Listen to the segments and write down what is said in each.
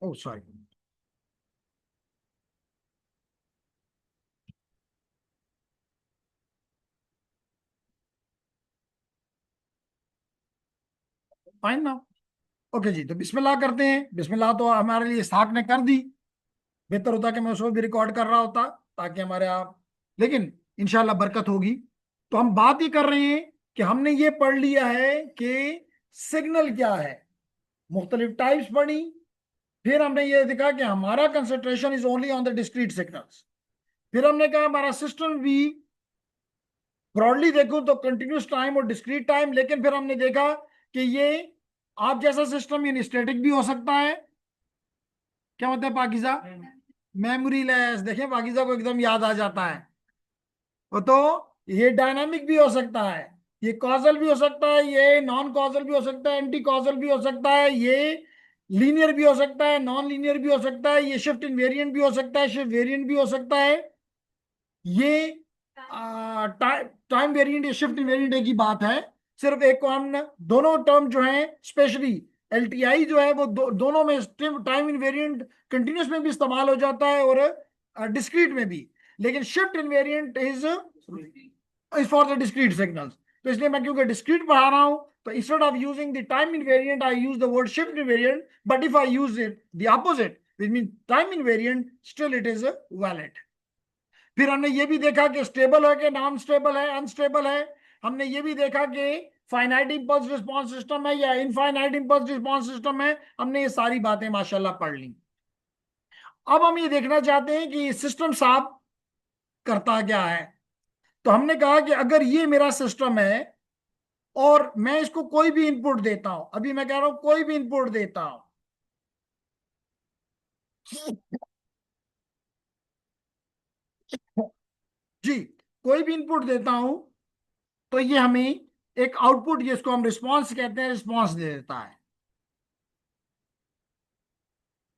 ओ sorry, fine ना। Okay जी, तो बिस्मिल्लाह करते हैं। बिस्मिल्लाह तो हमारे लिए इसहाक ने कर दी। बेहतर होता कि मैं उसको भी रिकॉर्ड कर रहा होता, ताकि हमारे आप, लेकिन इंशाल्लाह बरकत होगी। तो हम बात ही कर रहे हैं कि हमने ये पढ़ लिया है कि सिग्नल क्या है, मुख्तलिफ टाइप्स पढ़ी। फिर हमने ये देखा कि हमारा concentration is only on the discrete signals. फिर हमने कहा हमारा सिस्टम भी ब्रॉडली देखूं तो कंटिन्यूस टाइम और डिस्क्रीट टाइम, लेकिन फिर हमने देखा कि ये आप जैसा सिस्टम ये स्टैटिक भी हो सकता है। क्या मतलब है पाकिजा? मेमोरी लेस, देखें पाकिजा को एकदम याद आ जाता है। वो तो ये डायनामिक भी हो सकता है, ये कॉजल भी हो सकता है, ये नॉन कॉजल भी हो सकता है, एंटी कॉजल भी हो सकता है, ये लीनियर भी हो सकता है, नॉन लीनियर भी हो सकता है, ये शिफ्ट इनवेरिएंट भी हो सकता है, शिफ्ट वेरिएंट भी हो सकता है, ये टाइम वेरिएंट या शिफ्ट वेरिएंट एक ही बात है। सिर्फ एक को हम दोनों टर्म जो है, स्पेशली एलटीआई जो है वो दोनों में टाइम इनवेरिएंट कंटिन्यूस में भी इस्तेमाल हो जाता है और डिस्क्रीट में भी। लेकिन shift invariant is for the discrete signals. तो इसलिए मैं क्योंकि डिस्क्रीट पढ़ा रहा हूं, तो instead of using the time invariant I use the word shift invariant, but if I use it the opposite which mean time invariant, still it is valid. फिर हमने ये भी देखा कि स्टेबल है कि नॉन स्टेबल है, अनस्टेबल है। हमने ये भी देखा कि फाइनाइट इंपल्स रिस्पांस सिस्टम है या इनफाइनाइट इंपल्स रिस्पांस सिस्टम है। हमने ये सारी बातें माशाल्लाह पढ़ ली। अब हम ये देखना चाहते हैं कि सिस्टम साहब करता क्या है। तो हमने कहा कि अगर ये मेरा सिस्टम है और मैं इसको कोई भी इनपुट देता हूं, अभी मैं कह रहा हूं कोई भी इनपुट देता हूं, जी, कोई भी इनपुट देता हूं, तो ये हमें एक आउटपुट, जिसको हम रिस्पांस कहते हैं, रिस्पांस दे देता है।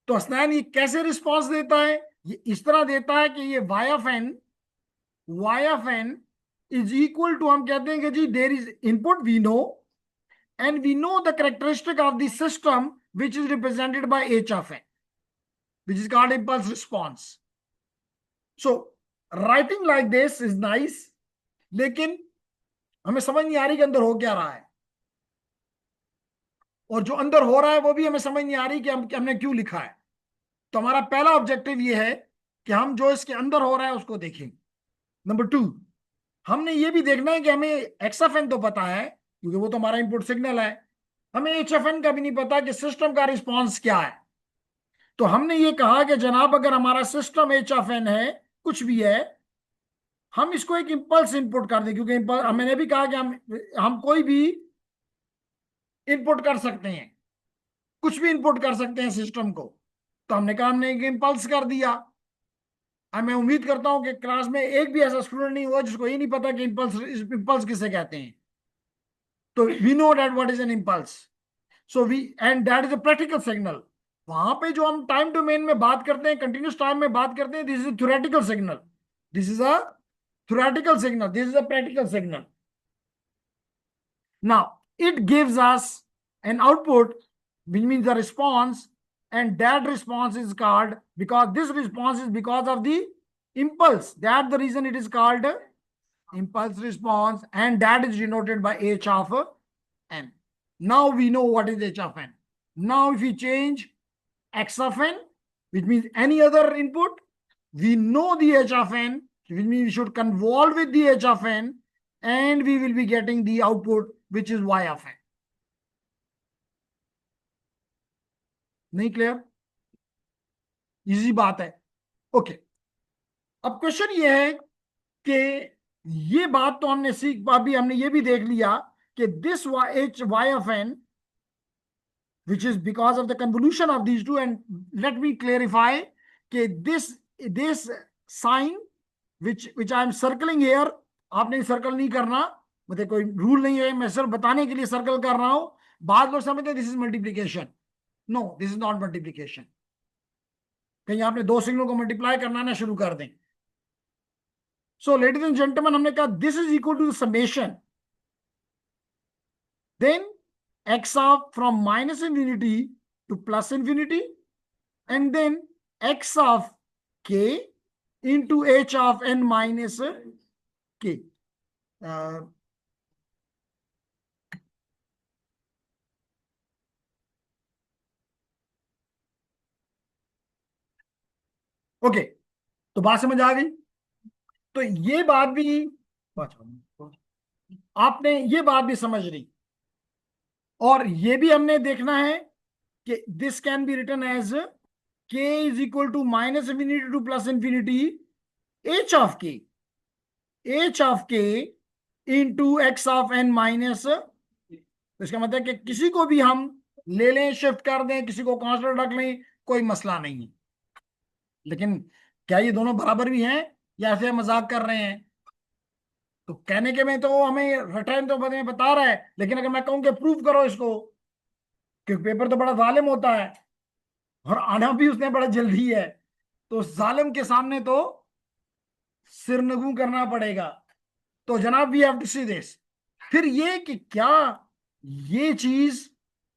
तो हसनैन ये कैसे रिस्पांस देता है? ये इस तरह देता है कि ये y of n is equal to, हम कहते हैं कि जी there is input we know, and we know the characteristic of the system which is represented by h(n) which is called impulse response. So writing like this is nice, लेकिन हमें समझ नहीं आ रही कि अंदर हो क्या रहा है, और जो अंदर हो रहा है वो भी हमें समझ नहीं आ रही कि हमने क्यों लिखा है। तो हमारा पहला ऑब्जेक्टिव ये है कि हम जो इसके अंदर हो रहा है उसको देखें। नंबर 2, हमने ये भी देखना है कि हमें एक्स एफ एन तो पता है क्योंकि वो तो हमारा इनपुट सिग्नल है, हमें एच एफ एन का भी नहीं पता कि सिस्टम का रिस्पॉन्स क्या है। तो हमने ये कहा कि जनाब अगर हमारा सिस्टम एच एफ एन है, कुछ भी है, हम इसको एक इंपल्स इनपुट कर दें, क्योंकि इंपल्स मैंने भी कहा कि हम कोई भी इनपुट कर सकते हैं, कुछ भी इनपुट कर सकते हैं सिस्टम को। तो हमने कहा हमने एक इंपल्स कर दिया। अब मैं उम्मीद करता हूं कि क्लास में एक भी ऐसा स्टूडेंट नहीं हुआ जिसको ये नहीं पता कि इंपल्स इंपल्स किसे कहते हैं। तो we know that what is an impulse, so we and that is a practical signal. वहां पे जो हम टाइम डोमेन में बात करते हैं, कंटिन्यूस टाइम में बात करते हैं, this is theoretical signal, this is a theoretical signal, this is a practical signal. Now it gives us an output which means the response, and that response is called, because this response is because of the impulse, that the reason it is called impulse response, and that is denoted by h of n. Now we know what is h of n. Now if we change x of n, which means any other input, we know the h of n, which means we should convolve with the h of n, and we will be getting the output which is y of n. नहीं clear? Easy बात है। Okay, अब question ये है कि ये बात तो हमने सीख, अभी हमने ये भी देख लिया कि this h y of n, which is because of the convolution of these two, and let me clarify कि this sign which I am circling here, आपने सर्कल नहीं करना, मतलब कोई रूल नहीं है, मैं सिर्फ बताने के लिए सर्कल कर रहा हूं। बाद लोग समझते हैं this is multiplication, no this is not multiplication, कहीं आपने दो सिग्नल को मल्टीप्लाई करना ना शुरू कर दें। सो लेडीज एंड जेंटलमैन, हमने कहा this is equal to summation, then x of from minus infinity to plus infinity, and then x of k into h of n minus k. Okay, तो बात समझ आ गई। तो ये बात भी, आपने ये बात भी समझ ली, और ये भी हमने देखना है कि this can be written as k is equal to minus infinity to plus infinity h of k, h of k into x of n minus. तो इसका मतलब कि किसी को भी हम ले लें, शिफ्ट कर दें, किसी को कांस्टेंट रख लें, कोई मसला नहीं है। लेकिन क्या ये दोनों बराबर भी हैं या ऐसे मजाक कर रहे हैं? तो कहने के में तो हमें रिटर्न तो में बता रहा है, लेकिन अगर मैं कहूं कि प्रूव करो इसको, क्योंकि पेपर तो बड़ा जालिम होता है और आना भी उसने बड़ा जल्दी है, तो उस जालिम के सामने तो सिरनगू करना पड़ेगा। तो जनाब we have to see this. फिर ये कि क्या ये चीज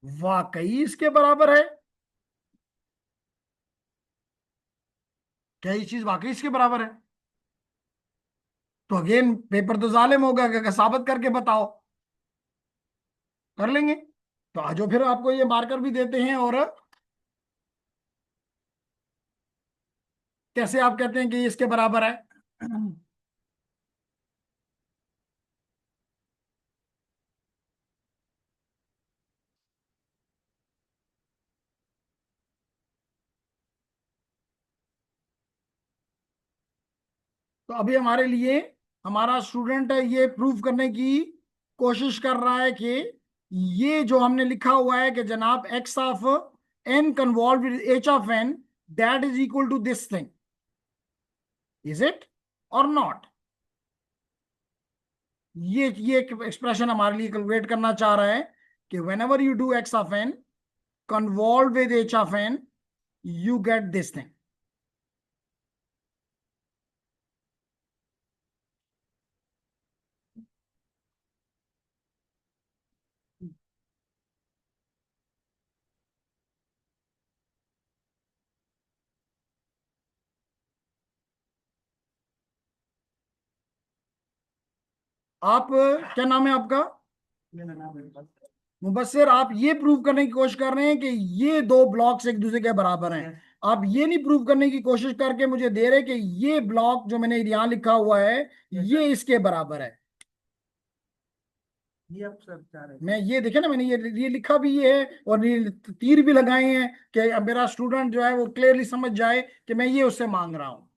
वाकई इसके बराबर है? क्या ये चीज वाकई इसके बराबर है? तो अगेन पेपर तो जालिम होगा कि साबित करके बताओ। कर लेंगे, तो आज फिर आपको ये मार्कर भी देते हैं, और कैसे आप कहते हैं कि ये इसके बराबर है। तो अभी हमारे लिए हमारा स्टूडेंट है, ये प्रूव करने की कोशिश कर रहा है कि ये जो हमने लिखा हुआ है कि जनाब x of n convolve with h of n, that is equal to this thing, is it or not? ये एक एक्सप्रेशन हमारे लिए कैलकुलेट करना चाह रहा है कि whenever you do x of n convolve with h of n, you get this thing. आप क्या नाम है आपका? मुबस्सिर, आप ये प्रूव करने की कोशिश कर रहे हैं कि ये दो ब्लॉक्स एक दूसरे के बराबर हैं। आप ये नहीं प्रूव करने की कोशिश करके मुझे दे रहे कि ये ब्लॉक जो मैंने यहां लिखा हुआ है ये इसके बराबर है। ये आप सर चाह रहे हैं, मैं ये देखे ना, मैंने ये लिखा भी ये है और ये तीर भी लगाए हैं कि अब मेरा स्टूडेंट जो है वो क्लियरली समझ जाए कि मैं ये उससे मांग रहा हूँ।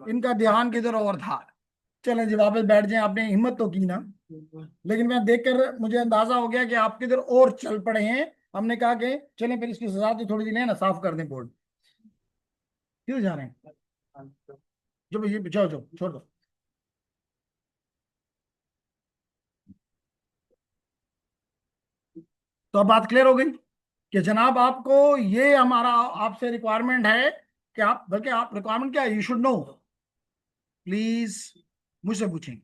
इनका ध्यान किधर और था। चलें जी, वापस बैठ जाएं, आपने हिम्मत तो की ना। लेकिन मैं देखकर मुझे अंदाजा हो गया कि आप किधर और चल पड़े हैं। हमने कहा कि चलें फिर इसकी सजा तो थोड़ी सी लें ना, साफ कर दें बोर्ड। क्यों जा रहे हैं? जो ये जाओ जाओ छोड़ दो। तो अब बात क्लियर हो गई कि जनाब आपको ये हमारा आपसे रिक्वायरमेंट है कि आप, बल्कि आप रिक्वायरमेंट क्या है, यू शुड नो, प्लीज मुझसे पूछें।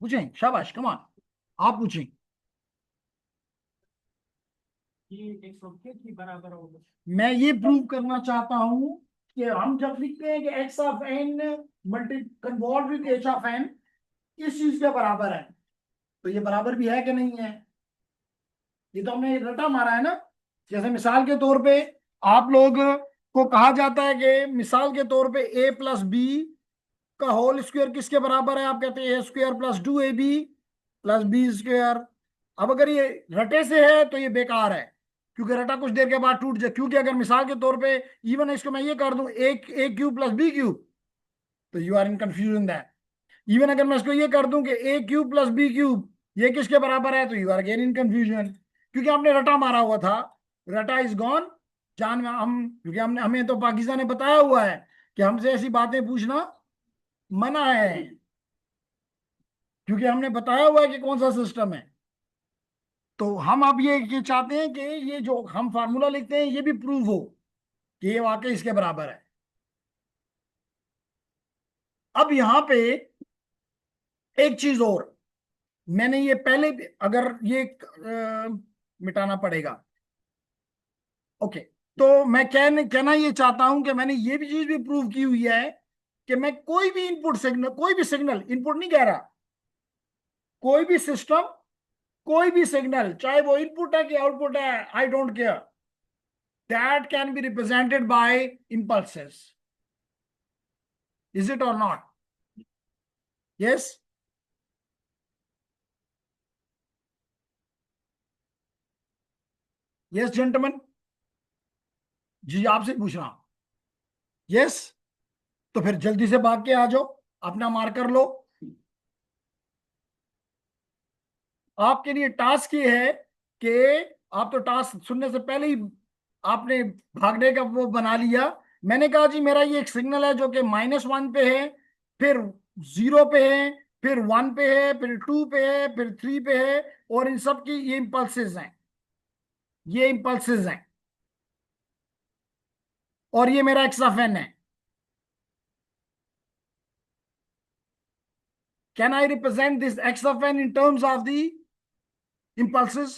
पूछें, शाबाश, कमान, आप पूछें। मैं ये प्रूव करना चाहता हूं कि हम जब लिखते हैं कि x of n multi convolve with h of n, इस चीज के बराबर है, तो ये बराबर भी है कि नहीं है? ये तो हमने रटा मारा है ना। जैसे मिसाल के तौर पे आप लोग को कहा जाता है कि मिसाल के तौर पे ए प्लस बी का होल स्क्वायर किसके बराबर है? आप कहते हैं A square plus 2ab plus B square. अब अगर ये रटे से है तो ये बेकार है, क्योंकि रटा कुछ देर के बाद टूट जाए। क्योंकि अगर मिसाल के तौर पे इवन इसको मैं ये कर दूं A cube plus B cube, तो you are in confusion that. Even अगर मैं इसको ये कर दूं कि A cube plus B cube ये किसके बराबर है, तो you are again in confusion, क्योंकि आपने रटा मारा हुआ था। रटा इज गॉन। जान में हम, क्योंकि हमने, हमें तो पाकिस्तान ने बताया हुआ है कि हमसे ऐसी बातें पूछना मना है, क्योंकि हमने बताया हुआ है कि कौन सा सिस्टम है। तो हम अब ये चाहते हैं कि ये जो हम फार्मूला लिखते हैं ये भी प्रूव हो कि ये वाकई इसके बराबर है। अब यहां पे एक चीज और, मैंने ये पहले अगर ये मिटाना पड़ेगा। ओके, तो मैं कहना ये चाहता हूं कि मैंने ये भी चीज भी प्रूव की हुई है कि मैं कोई भी इनपुट सिग्नल, कोई भी सिग्नल, इनपुट नहीं कह रहा, कोई भी सिस्टम, कोई भी सिग्नल, चाहे वो इनपुट है कि आउटपुट है, I don't care, that can be represented by impulses. Is it or not? Yes? Yes, gentlemen? जी आपसे पूछ रहा हूं। यस? तो फिर जल्दी से भाग के आ जाओ, अपना मार्कर लो। आपके लिए टास्क ये है कि आप तो टास्क सुनने से पहले ही आपने भागने का वो बना लिया। मैंने कहा जी मेरा ये एक सिग्नल है जो कि -1 पे है, फिर 0 पे है, फिर 1 पे है, फिर 2 पे है, फिर 3 पे है, और इन सब की ये इंपल्सेस हैं, ये इंपल्सेस हैं, और ये मेरा एक्स ऑफ एन है। Can I represent this x of n in terms of the impulses,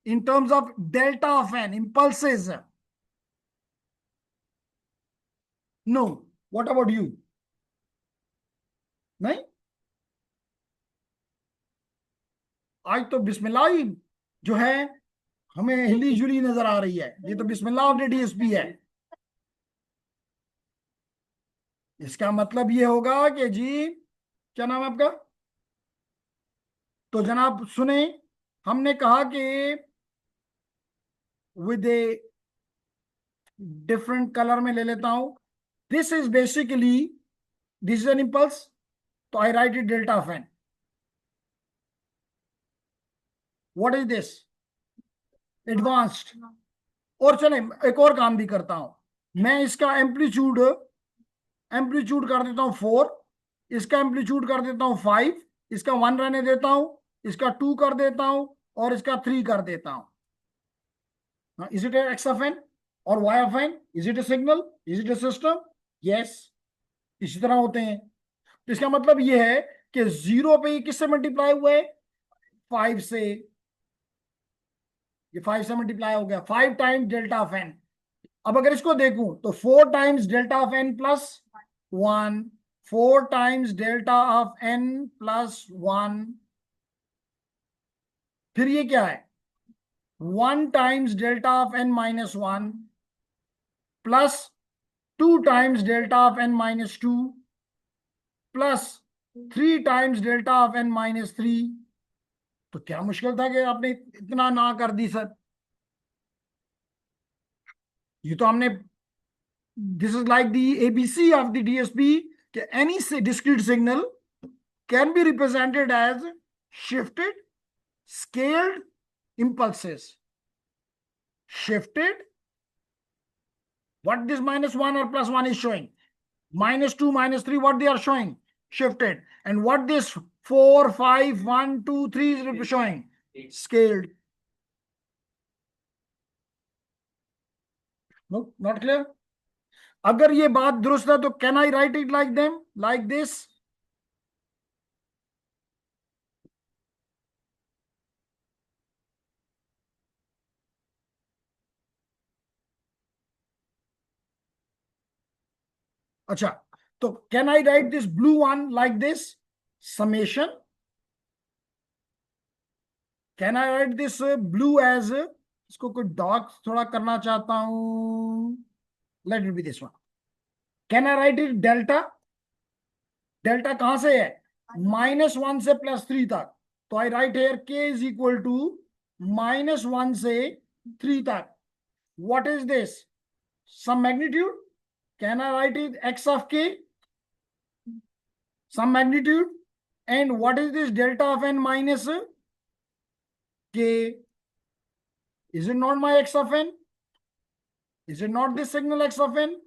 in terms of delta of n impulses? No. What about you? नहीं? आज तो बिस्मिल्लाह ही जो है हमें हिली जुली नजर आ रही है। ये तो बिस्मिल्लाह ऑफ द डीएसपी है। इसका मतलब ये होगा कि जी, क्या नाम है आपका? तो जनाब सुने, हमने कहा कि विद ए डिफरेंट कलर में ले लेता हूं, this is basically, this is an impulse, तो I write it delta of n. What is this? Advanced. और चले एक और काम भी करता हूं, मैं इसका एम्पलीट्यूड एम्पलीट्यूड कर देता हूं 4, इसका एम्पलीट्यूड कर देता हूं 5, इसका 1 रहने देता हूं, इसका 2 कर देता हूं, और इसका 3 कर देता हूं। Is it x of n और y of n? Is it a signal? Is it a system? Yes, इसी तरह होते हैं। तो इसका मतलब ये है कि 0 पे ये किससे मल्टीप्लाई हुआ है? 5 से। ये 5 से मल्टीप्लाई हो गया, 5 टाइम्स डेल्टा ऑफ एन। अब अगर इसको देखूं तो 4 times delta of n plus 1, 4 times delta of n plus 1, फिर ये क्या है? 1 times delta of n minus 1 plus 2 times delta of n minus 2 plus 3 times delta of n minus 3। तो क्या मुश्किल था कि आपने इतना ना कर दी सर? ये तो हमने, this is like the ABC of the DSP. Any discrete signal can be represented as shifted, scaled impulses. Shifted, what this -1 or +1 is showing? -2, -3, what they are showing? Shifted. And what this 4, 5, 1, 2, 3 is showing? Scaled. No, not clear? अगर ये बात दुरुस्त है तो can I write it like them, like this? अच्छा, तो can I write this blue one like this? Summation. Can I write this blue as, इसको कोई डॉट थोड़ा करना चाहता हूं, let it be this one. Can I write it delta? Delta कहां से है? -1 से +3 तक। तो I write here k is equal to -1 से 3 तक। What is this? Some magnitude. Can I write it x of k? some magnitude. And what is this delta of n minus k? Is it not my x of n? Is it not this signal x of n?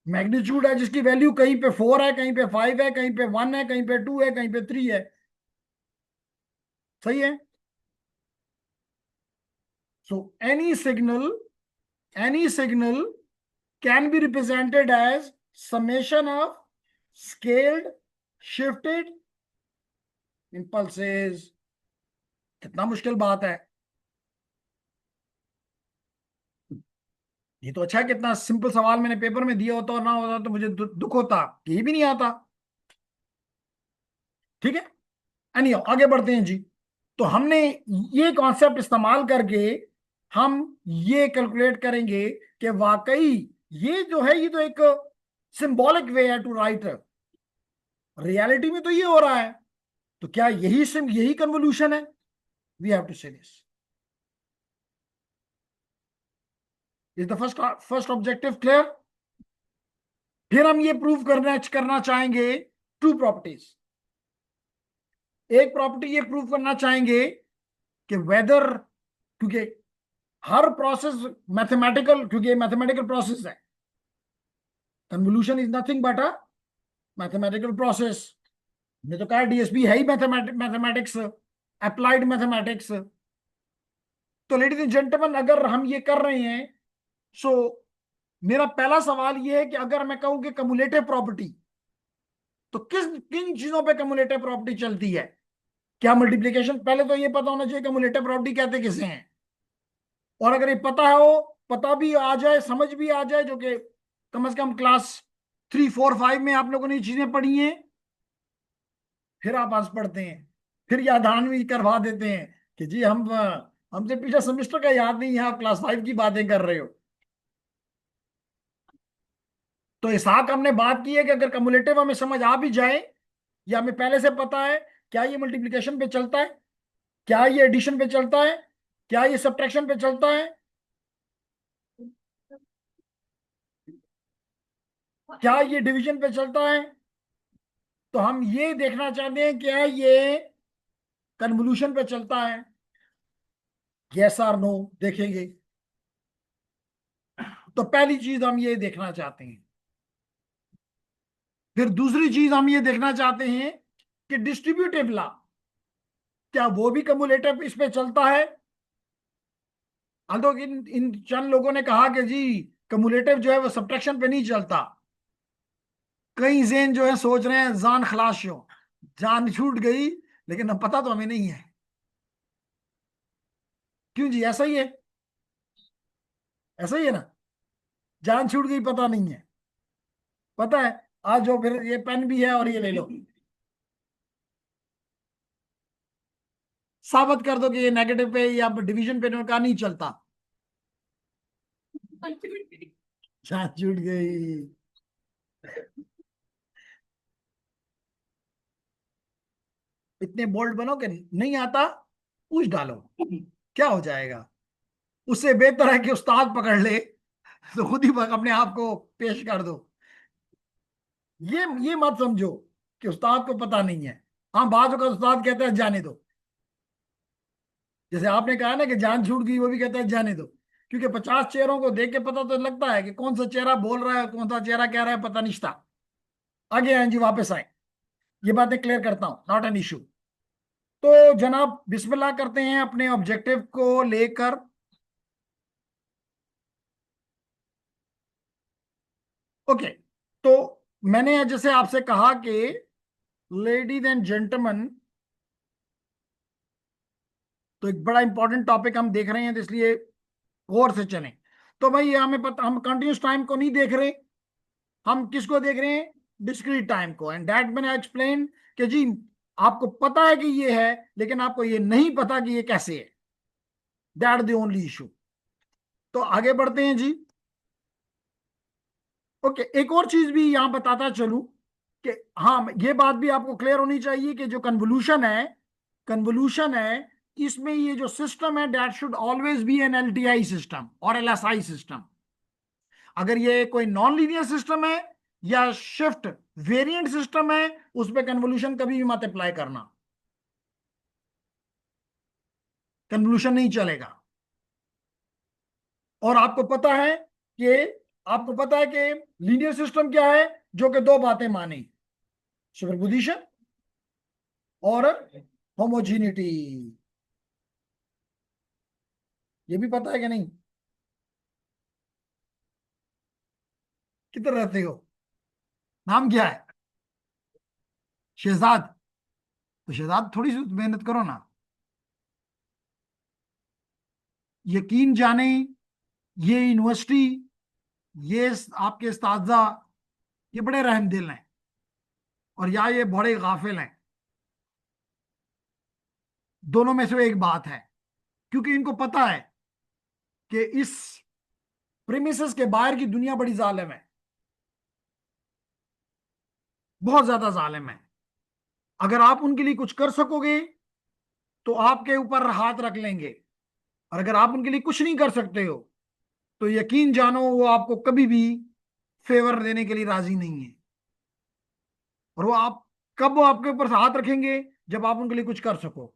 Magnitude है जिसकी value कहीं पे 4 है, कहीं पे 5 है, कहीं पे 1 है, कहीं पे 2 है, कहीं पे 3 है। सही है? So any signal can be represented as summation of scaled, shifted impulses. कितना मुश्किल बात है ये। तो अच्छा है, कितना सिंपल सवाल मैंने पेपर में दिया होता और ना होता तो मुझे दुख होता, ये भी नहीं आता। ठीक है, एनी आगे बढ़ते हैं जी। तो हमने ये कॉन्सेप्ट इस्तेमाल करके हम ये कैलकुलेट करेंगे कि वाकई ये जो है ये तो एक सिंबॉलिक वे है टू राइट, रियलिटी में तो ये हो रहा है। तो क्या यही कन्वोल्यूशन है? वी हैव टू से this is the first objective clear. फिर हम ये प्रूव करना चाहेंगे टू प्रॉपर्टीज। एक प्रॉपर्टी ये प्रूव करना चाहेंगे कि वेदर, क्योंकि हर प्रोसेस मैथमेटिकल, क्योंकि ये मैथमेटिकल प्रोसेस है, convolution is nothing but a mathematical process. हमने तो कहा डीएसपी है ही मैथमेटिक्स, अप्लाइड मैथमेटिक्स। तो लेडीज एंड जेंटलमैन, अगर हम ये कर रहे हैं, सो मेरा पहला सवाल ये है कि अगर मैं कहूं कि कम्युलेटिव प्रॉपर्टी, तो किन चीजों पे कम्युलेटिव प्रॉपर्टी चलती है? क्या मल्टीप्लिकेशन? पहले तो ये पता होना चाहिए कम्युलेटिव प्रॉपर्टी कहते किसे हैं। और अगर ये पता भी आ जाए, समझ भी आ जाए, जो कि कम से कम क्लास 3, 4, 5 में आप लोगों ने चीजें पढ़ी हैं, फिर आप हंस पड़ते हैं, फिर याद भी करवा देते हैं कि जी हमसे पिछला सेमेस्टर का याद नहीं है, आप क्लास 5 की बातें कर रहे हो। तो इसहाक हमने बात की है कि अगर कम्युलेटिव हमें समझ आ भी जाए, या हमें पहले से पता है क्या ये मल्टीप्लिकेशन पे चलता है, क्या ये एडिशन पे चलता है, क्या ये सब्ट्रैक्शन पे चलता है, क्या ये डिवीजन पे चलता है, तो हम ये देखना चाहते हैं क्या ये कन्वोल्यूशन पे चलता है, यस और नो देखेंगे। तो पहली चीज हम ये देखना चाहते हैं। फिर दूसरी चीज हम ये देखना चाहते हैं कि डिस्ट्रीब्यूटिव लॉ, क्या वो भी कम्युलेटिव इस पे चलता है? तो इन इन चंद लोगों ने कहा कि जी कम्युलेटिव जो है वो सब्ट्रैक्शन पे नहीं चलता। कई जेन जो है सोच रहे हैं जान खलास हो, जान छूट गई, लेकिन अब पता तो हमें नहीं है। क्यों जी, ऐसा ही है, ऐसा ही है ना, जान छूट गई पता नहीं है। पता है, आज जो फिर ये पेन भी है और ये ले लो, साबित कर दो कि ये नेगेटिव पे या डिवीजन पे का नहीं चलता। जान छूट गई। इतने बोल्ड बनो कि नहीं आता पूछ डालो, क्या हो जाएगा। उससे बेहतर है कि उस्ताद पकड़ ले तो खुद ही अपने आप को पेश कर दो। ये मत समझो कि उस्ताद को पता नहीं है। हाँ, बात का उस्ताद कहता है जाने दो, जैसे आपने कहा ना कि जान छूट गई, वो भी कहता है जाने दो। क्योंकि 50 चेहरों को देख के पता तो लगता है कि कौन सा चेहरा बोल रहा है, कौन सा चेहरा कह रहा है, पता नहीं था। आगे आए जी, वापस आए, ये बातें क्लियर करता हूं, नॉट एन इशू। तो जनाब बिस्मिल्लाह करते हैं अपने ऑब्जेक्टिव को लेकर। ओके, तो मैंने जैसे आपसे कहा कि लेडीज एंड जेंटलमैन, तो एक बड़ा इंपॉर्टेंट टॉपिक हम देख रहे हैं, तो इसलिए गौर से चलें। तो भाई हमें पता, हम कंटिन्यूस टाइम को नहीं देख रहे, हम किसको देख रहे हैं? डिस्क्रीट टाइम को। एंड दैट मैंने एक्सप्लेन कि जी आपको पता है कि ये है, लेकिन आपको ये नहीं पता कि ये कैसे है। That the only issue. तो आगे बढ़ते हैं जी। ओके, एक और चीज भी यहां बताता चलूं कि हाँ, ये बात भी आपको क्लियर होनी चाहिए कि जो कन्वोल्यूशन है, इसमें ये जो सिस्टम है, that should always be an LTI system और एलएसआई सिस्टम। अगर ये कोई नॉन लीनियर सिस्टम है या शिफ्ट वेरिएंट सिस्टम है, उस पर कन्वोल्यूशन कभी भी मत अप्लाई करना, कन्वोल्यूशन नहीं चलेगा। और आपको पता है कि लीनियर सिस्टम क्या है, जो कि दो बातें माने, सुपरपोजिशन और होमोजीनिटी। ये भी पता है कि नहीं? किधर रहते हो? नाम क्या है? शहजाद? तो शहजाद थोड़ी सी मेहनत करो ना। यकीन जाने, ये यूनिवर्सिटी, ये आपके इस्तादा, ये बड़े रहमदिल हैं, और या ये बड़े गाफिल हैं। दोनों में से एक बात है, क्योंकि इनको पता है कि इस प्रेमिसेस के बाहर की दुनिया बड़ी जालिम है, बहुत ज्यादा जालिम है। अगर आप उनके लिए कुछ कर सकोगे तो आपके ऊपर हाथ रख लेंगे, और अगर आप उनके लिए कुछ नहीं कर सकते हो तो यकीन जानो वो आपको कभी भी फेवर देने के लिए राजी नहीं है। और वो आप कब वो आपके ऊपर हाथ रखेंगे? जब आप उनके लिए कुछ कर सको।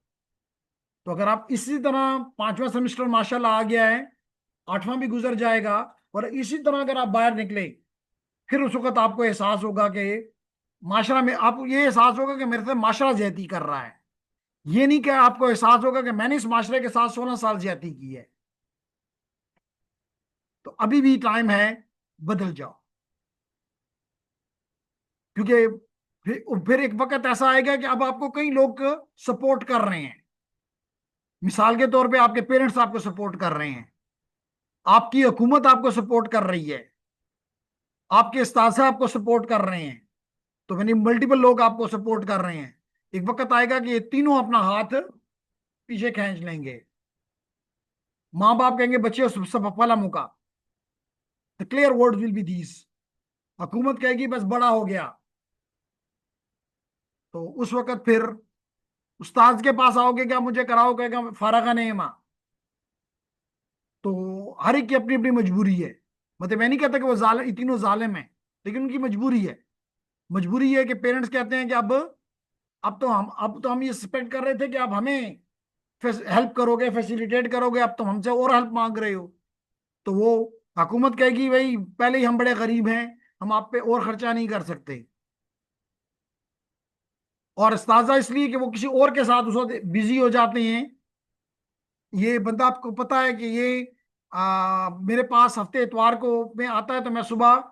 तो अगर आप इसी तरह, पांचवा सेमेस्टर माशाल्लाह आ गया है, आठवां भी गुजर जाएगा, और इसी तरह अगर आप बाहर निकले, फिर उस वक्त आपको एहसास होगा कि माशरा में, आपको ये एहसास होगा कि मेरे से माशरा ज्यादती कर रहा है। ये नहीं कि आपको एहसास होगा कि मैंने इस माशरे के साथ 16 साल ज्यादती की है। तो अभी भी टाइम है, बदल जाओ। क्योंकि फिर एक वक्त ऐसा आएगा कि अब आपको कई लोग सपोर्ट कर रहे हैं। मिसाल के तौर पे आपके पेरेंट्स आपको सपोर्ट कर रहे हैं, आपकी हुकूमत आपको सपोर्ट कर रही है, आपके उस्ताद आपको सपोर्ट कर रहे हैं। तो यानी मल्टीपल लोग आपको सपोर्ट कर रहे हैं। एक वक्त आएगा कि ये तीनों अपना हाथ पीछे खींच लेंगे। माँ बाप कहेंगे बच्चे सब सब वाला मुका, the clear word will be these. हुकूमत कहेगी बस बड़ा हो गया। तो उस वक्त फिर उस्ताद के पास आओगे, क्या मुझे कराओ, कहेगा फारगा नहीं माँ। तो हर एक की अपनी अपनी मजबूरी है। मतलब मैं नहीं कहता कि वो जालिम, तीनों जालिम है, लेकिन उनकी मजबूरी है। मजबूरी है कि पेरेंट्स कहते हैं कि अब तो हम ये एक्सपेक्ट कर रहे थे कि आप हमें हेल्प करोगे, फैसिलिटेट करोगे, अब तुम हमसे और हेल्प मांग रहे हो। तो वो हुकूमत कहेगी भाई पहले ही हम बड़े गरीब हैं, हम आप पे और खर्चा नहीं कर सकते। और इस्ताजा इसलिए कि वो किसी और के साथ उस वक्त बिजी हो जाते हैं। ये बंदा, आपको पता है कि ये मेरे पास हफ्ते इतवार को में आता है, तो मैं सुबह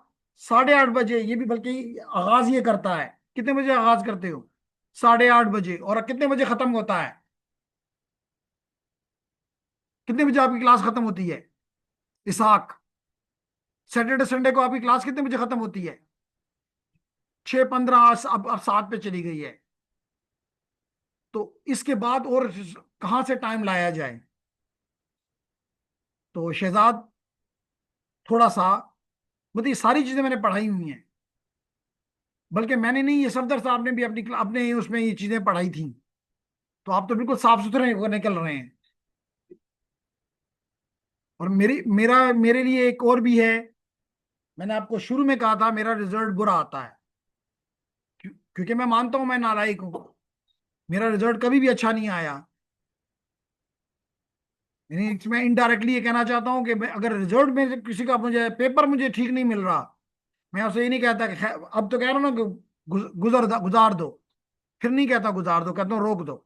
8:30 बजे, ये भी बल्कि आगाज ये करता है। कितने बजे आगाज करते हो? 8:30 बजे। और कितने बजे खत्म होता है? कितने बजे आपकी क्लास खत्म होती है? इसाक, सैटरडे संडे को आपकी क्लास कितने बजे खत्म होती है? 6:15। अब 7 पे चली गई है। तो इसके बाद और कहाँ से टाइम लाया जाए? तो शहजाद, थोड़ा सा, मतलब ये सारी चीजें मैंने पढ़ाई हुई हैं। बल्कि मैंने नहीं, ये सफदर साहब ने भी अपने उसमें ये चीजें पढ़ाई थी। तो आप तो बिल्कुल साफ सुथरे निकल रहे हैं। और मेरे लिए एक और भी है। मैंने आपको शुरू में कहा था मेरा रिजल्ट बुरा आता है, क्योंकि मैं मानता हूं मैं नालायक हूं। मेरा रिजल्ट कभी भी अच्छा नहीं आया। यानी इसमें इनडायरेक्टली ये कहना चाहता हूँ कि अगर रिजल्ट में से किसी का, मुझे पेपर मुझे ठीक नहीं मिल रहा, मैं उसे ये नहीं कहता कि अब तो कह रहा हूं ना कि गुजार दो। फिर नहीं कहता गुजार दो, कहता हूँ रोक दो।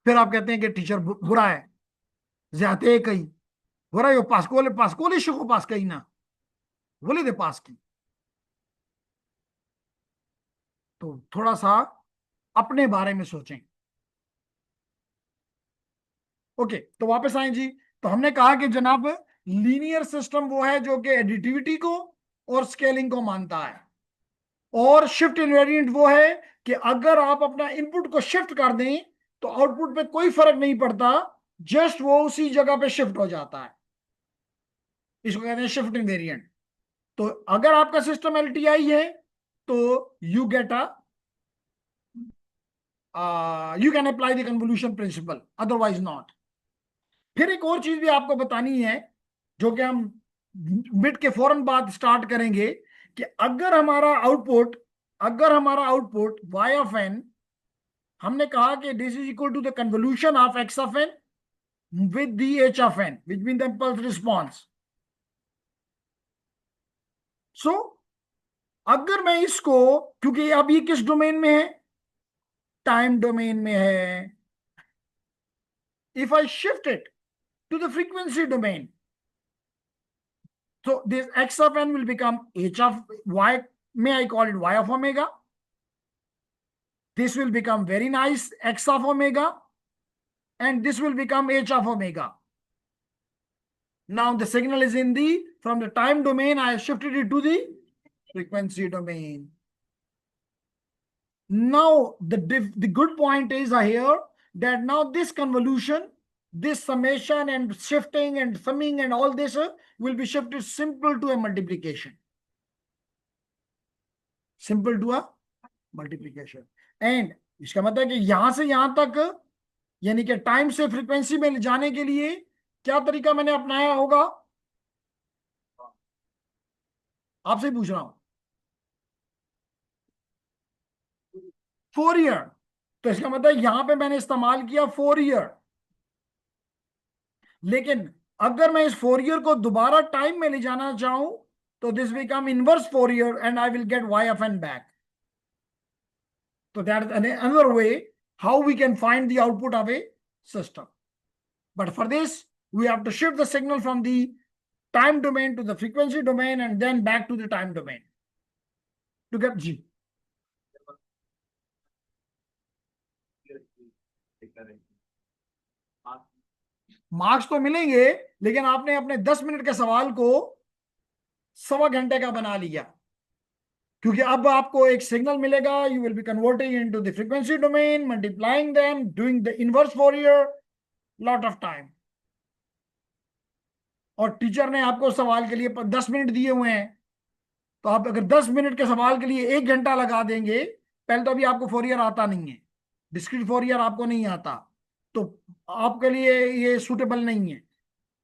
फिर आप कहते हैं कि टीचर बुरा है, ज्यादा कही बुरा है, पास कोले शिको पास कही ना, बोले दे पास की। तो थोड़ा सा अपने बारे में सोचें। ओके, तो वापस आए जी। तो हमने कहा कि जनाब, लीनियर सिस्टम वो है जो कि एडिटिविटी को और स्केलिंग को मानता है। और शिफ्ट इनवेरिएंट वो है कि अगर आप अपना इनपुट को शिफ्ट कर दें तो आउटपुट पे कोई फर्क नहीं पड़ता, जस्ट वो उसी जगह पे शिफ्ट हो जाता है। इसको कहते हैं शिफ्ट इनवेरिएंट। तो अगर आपका सिस्टम एलटीआई है तो you get a you can apply the convolution principle, otherwise not. फिर एक और चीज भी आपको बतानी है, जो कि हम मिड के फौरन बाद स्टार्ट करेंगे, कि अगर हमारा आउटपुट y ऑफ n, हमने कहा कि this is equal to the convolution of x of n with the h of n, which mean the impulse response. So अगर मैं इसको, क्योंकि अब ये किस डोमेन में है? टाइम डोमेन में है। If I shift it to the frequency domain. So this x of n will become h of y, may I call it y of omega. This will become very nice x of omega, and this will become h of omega. Now the signal is in the, from the time domain, I have shifted it to the frequency domain. Now the good point is here that now this convolution, this summation and shifting and summing and all this will be shifted simple to a multiplication. Simple to a multiplication. And इसका मतलब है कि यहां से यहां तक, यानी कि टाइम से फ्रीक्वेंसी में ले जाने के लिए क्या तरीका मैंने अपनाया होगा, आपसे पूछ रहा हूं। फोरियर, तो इसका मतलब यहां पे मैंने इस्तेमाल किया फोरियर। लेकिन अगर मैं इस फोरियर को दोबारा टाइम में ले जाना चाहूं तो this become inverse Fourier and I will get y of n back. So that is another way how we can find the output of a system. But for this, we have to shift the signal from the time domain to the frequency domain and then back to the time domain to get G. Marks तो मिलेंगे, लेकिन आपने अपने 10 minute के सवाल को 1.25 घंटे का बना लिया, क्योंकि अब आपको एक सिग्नल मिलेगा, you will be converting into the frequency domain, multiplying them, doing the inverse Fourier, lot of time. और टीचर ने आपको सवाल के लिए 10 मिनट दिए हुए हैं, तो आप अगर 10 मिनट के सवाल के लिए 1 घंटा लगा देंगे, पहले तो अभी आपको फोरियर आता नहीं है, डिस्क्रीट फोरियर आपको नहीं आता, तो आपके लिए ये सूटेबल नहीं है।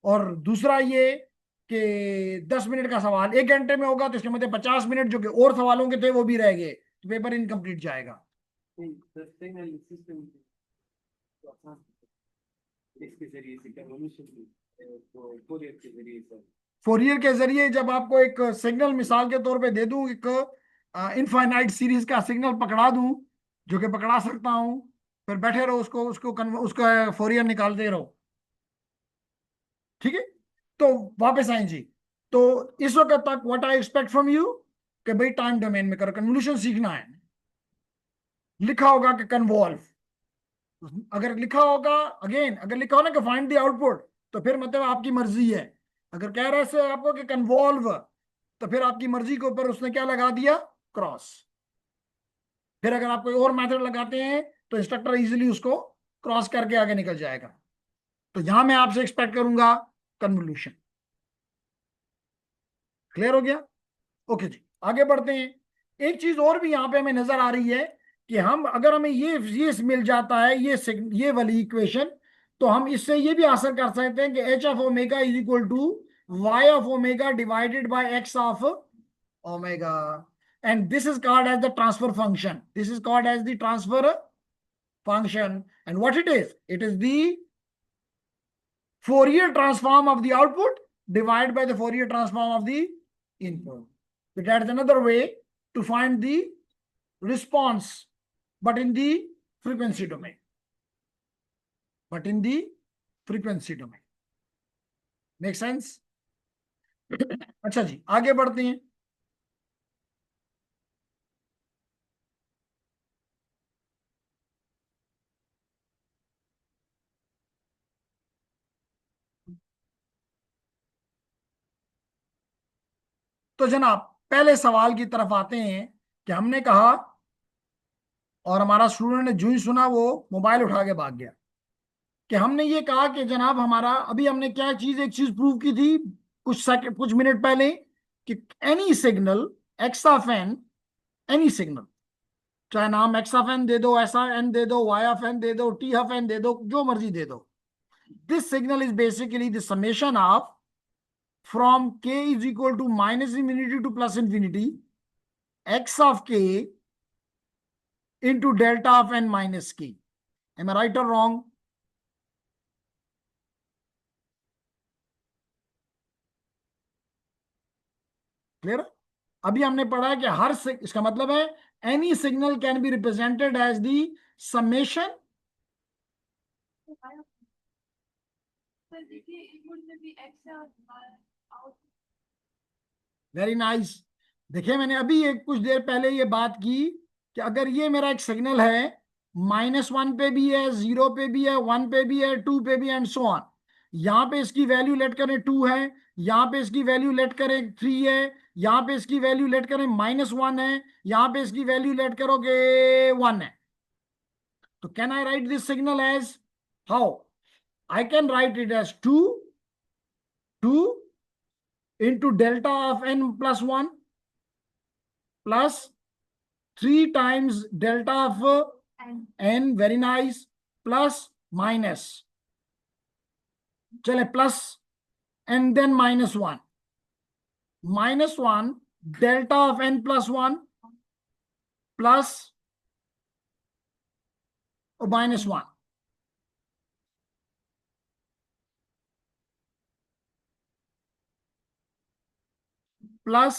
और दूसरा ये कि 10 मिनट का सवाल 1 घंटे में होगा, तो इसके मतलब 50 मिनट जो कि और सवालों के थे वो भी रह गए, तो पेपर इनकम्प्लीट जाएगा। फोरियर के जरिए जब आपको एक सिग्नल मिसाल के तौर पे दे दूं, एक इनफाइनाइट सीरीज का सिग्नल पकड़ा दूं, जो कि पकड़ा सकता हूं, फिर बैठे रहो उसका फोरियर निकालते रहो, ठीक है। तो वापस आए जी। तो इस वक्त तक what I expect from you कि भाई टाइम डोमेन में करो, कन्वोल्यूशन सीखना है। लिखा होगा कि कन्वॉल्व, अगर लिखा होगा अगेन, अगर लिखा हो ना कि फाइंड द आउटपुट, तो फिर मतलब आपकी मर्जी है। अगर कह रहे से आपको कि कन्वॉल्व, तो फिर आपकी मर्जी के ऊपर उसने क्या लगा दिया, क्रॉस। फिर अगर आप कोई और मेथड लगाते हैं तो इंस्ट्रक्टर इजीली उसको क्रॉस करके आगे निकल जाएगा। तो यहां मैं आपसे एक्सपेक्ट करूंगा कन्वोल्यूशन। क्लियर हो गया? ओके जी, आगे बढ़ते हैं। एक चीज और भी यहां पे हमें नजर आ रही है कि हम अगर हमें ये मिल जाता है, ये वाली इक्वेशन, तो हम इससे ये भी हासिल कर सकते हैं कि h of omega is equal to y of omega divided by x of omega, and this is called as the transfer function. This is called as the transfer function, and what it is the Fourier transform of the output divided by the Fourier transform of the input. So that is another way to find the response, but in the frequency domain. But in the frequency domain. Make sense? अच्छा जी, आगे बढ़ते हैं। तो जनाब पहले सवाल की तरफ आते हैं कि हमने कहा, और हमारा स्टूडेंट ने जो ही सुना वो मोबाइल उठा के भाग गया, कि हमने ये कहा कि जनाब हमारा अभी हमने क्या चीज, एक चीज प्रूव की थी कुछ मिनट पहले, कि any signal x of n, any signal, चाहे नाम एक्स ऑफ एन दे दो, ऐसा एन दे दो, वाई ऑफ एन दे दो, टी ऑफ एन दे दो, जो मर्जी दे दो, this signal is basically the summation of from k is equal to minus infinity to plus infinity x of k into delta of n minus k. Am I right or wrong? Clear? अभी हमने पढ़ा है कि इसका मतलब है any signal can be represented as the summation very nice. देखिए मैंने अभी एक कुछ देर पहले ये बात की कि अगर ये मेरा एक सिग्नल है, -1 पे भी है, 0 पे भी है, 1 पे भी है, 2 पे भी एंड सो ऑन। यहाँ पे इसकी वैल्यू लेट करें 2 है, यहाँ पे इसकी वैल्यू लेट करें 3 है, यहाँ पे इसकी वैल्यू लेट करें -1 है, यहाँ पे इसकी वैल्यू लेट करोगे 1 है। तो can I write this signal as how? I can write it as 2 into delta of n plus 1 plus 3 times delta of n, very nice, plus minus, चले plus and then -1, -1 delta of n plus 1 plus -1, plus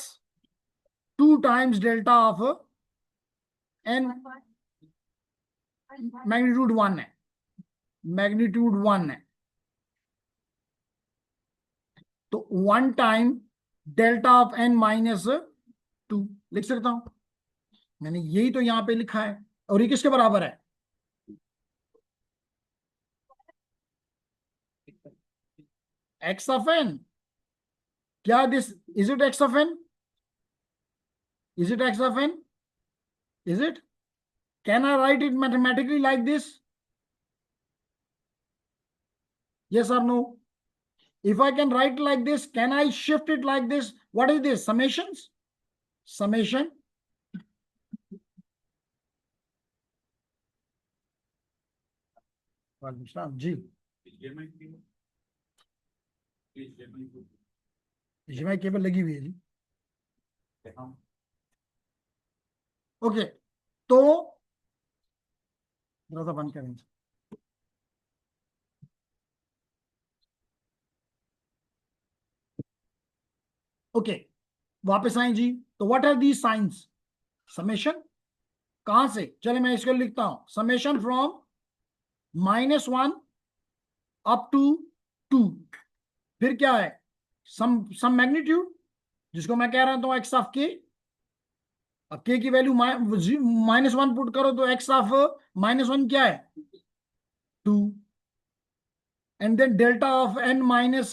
2 times delta of n, magnitude 1 है, magnitude 1 है, तो 1 time delta of n -2 लिख सकता हूं। मैंने यही तो यहां पे लिखा है, और ये किसके बराबर है? x of n। क्या this is it x of n? Is it x of n? Is it? Can I write it mathematically like this? Yes or no? If I can write like this, can I shift it like this? What is this? Summations? Summation. जी, HDMI cable लगी हुई है जी। Okay, तो जरा सा बंद करें। Okay, वापस आए जी। तो what are the science? Summation कहां से? चले मैं इसको लिखता हूं, समेशन फ्रॉम -1 अप टू 2, फिर क्या है? सम मैग्नीट्यूड, जिसको मैं कह रहा था एक्स ऑफ के। अब के की वैल्यू -1 पुट करो तो एक्स ऑफ -1 क्या है? 2, and then delta of n minus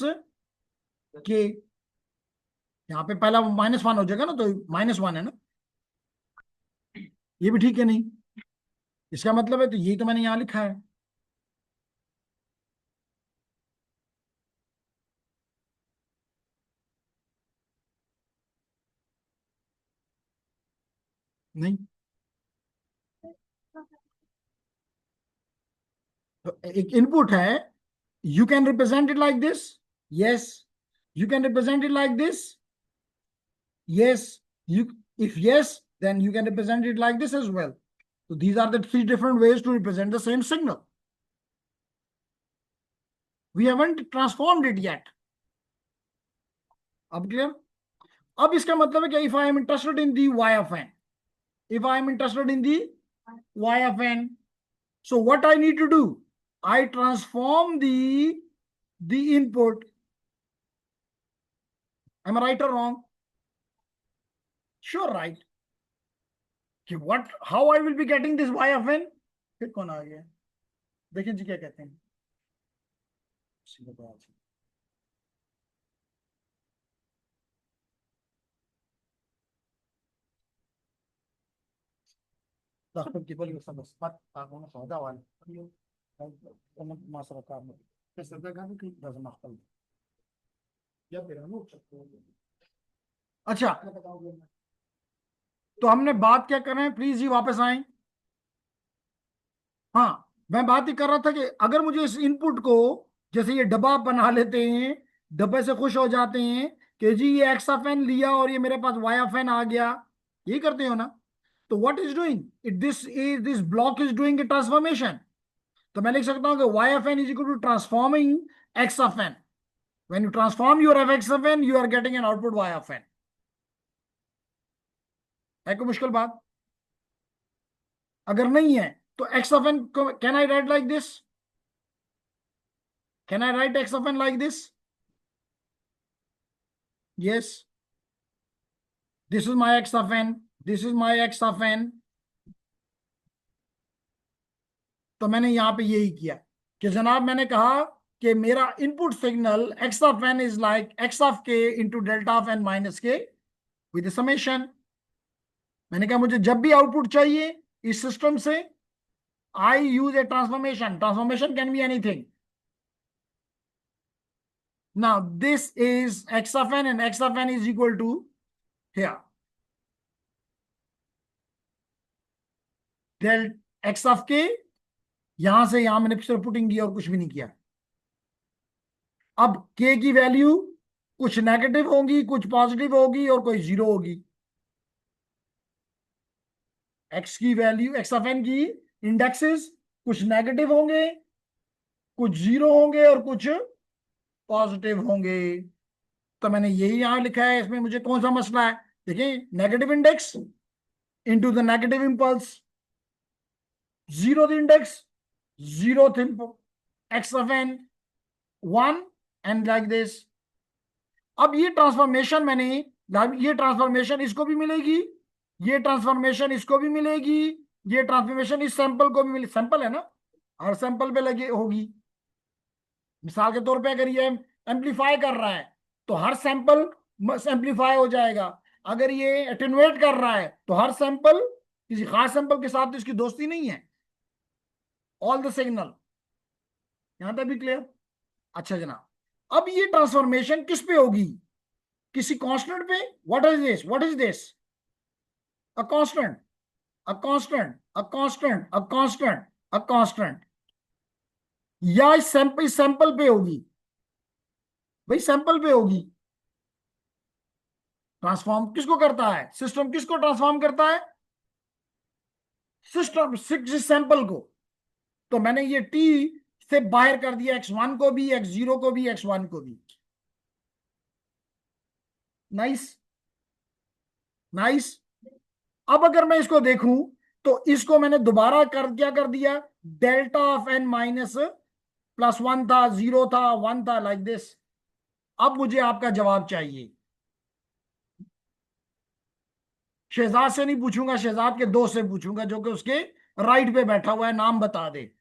के। यहाँ पे पहला -1 हो जाएगा ना, तो -1 है ना, ये भी ठीक है नहीं? इसका मतलब है, तो यही तो मैंने यहां लिखा है। नहीं, तो एक इनपुट है, you can represent it like this, yes. You can represent it like this, yes. you if yes, then you can represent it like this as well. So these are the 3 different ways to represent the same signal. We haven't transformed it yet. अब clear? अब इसका मतलब है कि if I am interested in the y of n, if I am interested in the y of n, so what I need to do? I transform the input. Am I right or wrong? Sure, right. कि what, how I will be getting this y of n? फिर कौन आ गया? देखिए जी क्या कहते हैं। Dapat kibali sa baspat ako na saudawan. Ano masarap ka mo? Kasi dagan ko da maktal. या फिर हम अच्छा, तो हमने बात क्या कर रहे हैं? प्लीज जी वापस आए। हाँ, मैं बात ही कर रहा था कि अगर मुझे इस इनपुट को, जैसे ये डब्बा बना लेते हैं, डब्बे से खुश हो जाते हैं कि जी ये एक्स ऑफ एन लिया और ये मेरे पास वाई ऑफ एन आ गया, यही करते हो ना? तो what is doing it, this block is doing a transformation. तो मैं लिख सकता हूं कि y of n is equal to transforming x of n. When you transform your f(x) of n, you are getting an output y of n. है कोई मुश्किल बात? अगर नहीं है तो x of n can I right like this? Can I write x of n like this? Yes. This is my x of n. This is my x of n. तो मैंने यहां पे यही किया कि जनाब मैंने कहा कि मेरा input signal x of n is like x of k into delta of n minus के विद समेशन। मैंने कहा मुझे जब भी आउटपुट चाहिए इस सिस्टम से, I use a transformation. Transformation can be anything. Now this is x of n and x of n is equal to here del x of k। यहां से यहां मैंने सिर्फ पुटिंग किया और कुछ भी नहीं किया। अब k की वैल्यू कुछ नेगेटिव होगी, कुछ पॉजिटिव होगी और कोई जीरो होगी। x की वैल्यू x ऑफ n की इंडेक्सेस कुछ नेगेटिव होंगे, कुछ जीरो होंगे और कुछ पॉजिटिव होंगे। तो मैंने यही यहां लिखा है। इसमें मुझे कौन सा मसला है? देखिए, negative index into the negative impulse, zero index, zero x of n 1 and like this. अब ये ट्रांसफॉर्मेशन मैंने, ये ट्रांसफॉर्मेशन इसको भी मिलेगी, ये ट्रांसफॉर्मेशन इसको भी मिलेगी, ये ट्रांसफॉर्मेशन इस सैंपल को भी मिले। सैंपल है ना, हर सैंपल पे लगे होगी। मिसाल के तौर पे अगर ये एम्पलीफाई कर रहा है तो हर सैंपल एम्पलीफाई हो जाएगा। अगर ये अटेनुएट कर रहा है तो हर सैंपल, किसी खास सैंपल के साथ तो इसकी दोस्ती नहीं है। All the signal. यहां तक भी क्लियर? अच्छा जनाब, अब ये ट्रांसफॉर्मेशन किस पे होगी? किसी कांस्टेंट पे। What is this? What is this? A constant, a constant, a constant, a constant, a constant. या इस सैंपल पे होगी? भाई सैंपल पे होगी। ट्रांसफॉर्म किसको करता है? सिस्टम किसको ट्रांसफॉर्म करता है? सिस्टम सिक्स सैंपल को। तो मैंने ये टी से बाहर कर दिया, x1 को भी, x0 को भी, x1 को भी। Nice, nice. अब अगर मैं इसको देखूं तो इसको मैंने दोबारा कर क्या कर दिया? Delta of n minus plus one था, जीरो था, वन था, लाइक दिस। अब मुझे आपका जवाब चाहिए। शहजाद से नहीं पूछूंगा, शहजाद के दोस्त से पूछूंगा जो कि उसके राइट पे बैठा हुआ है। नाम बता दे।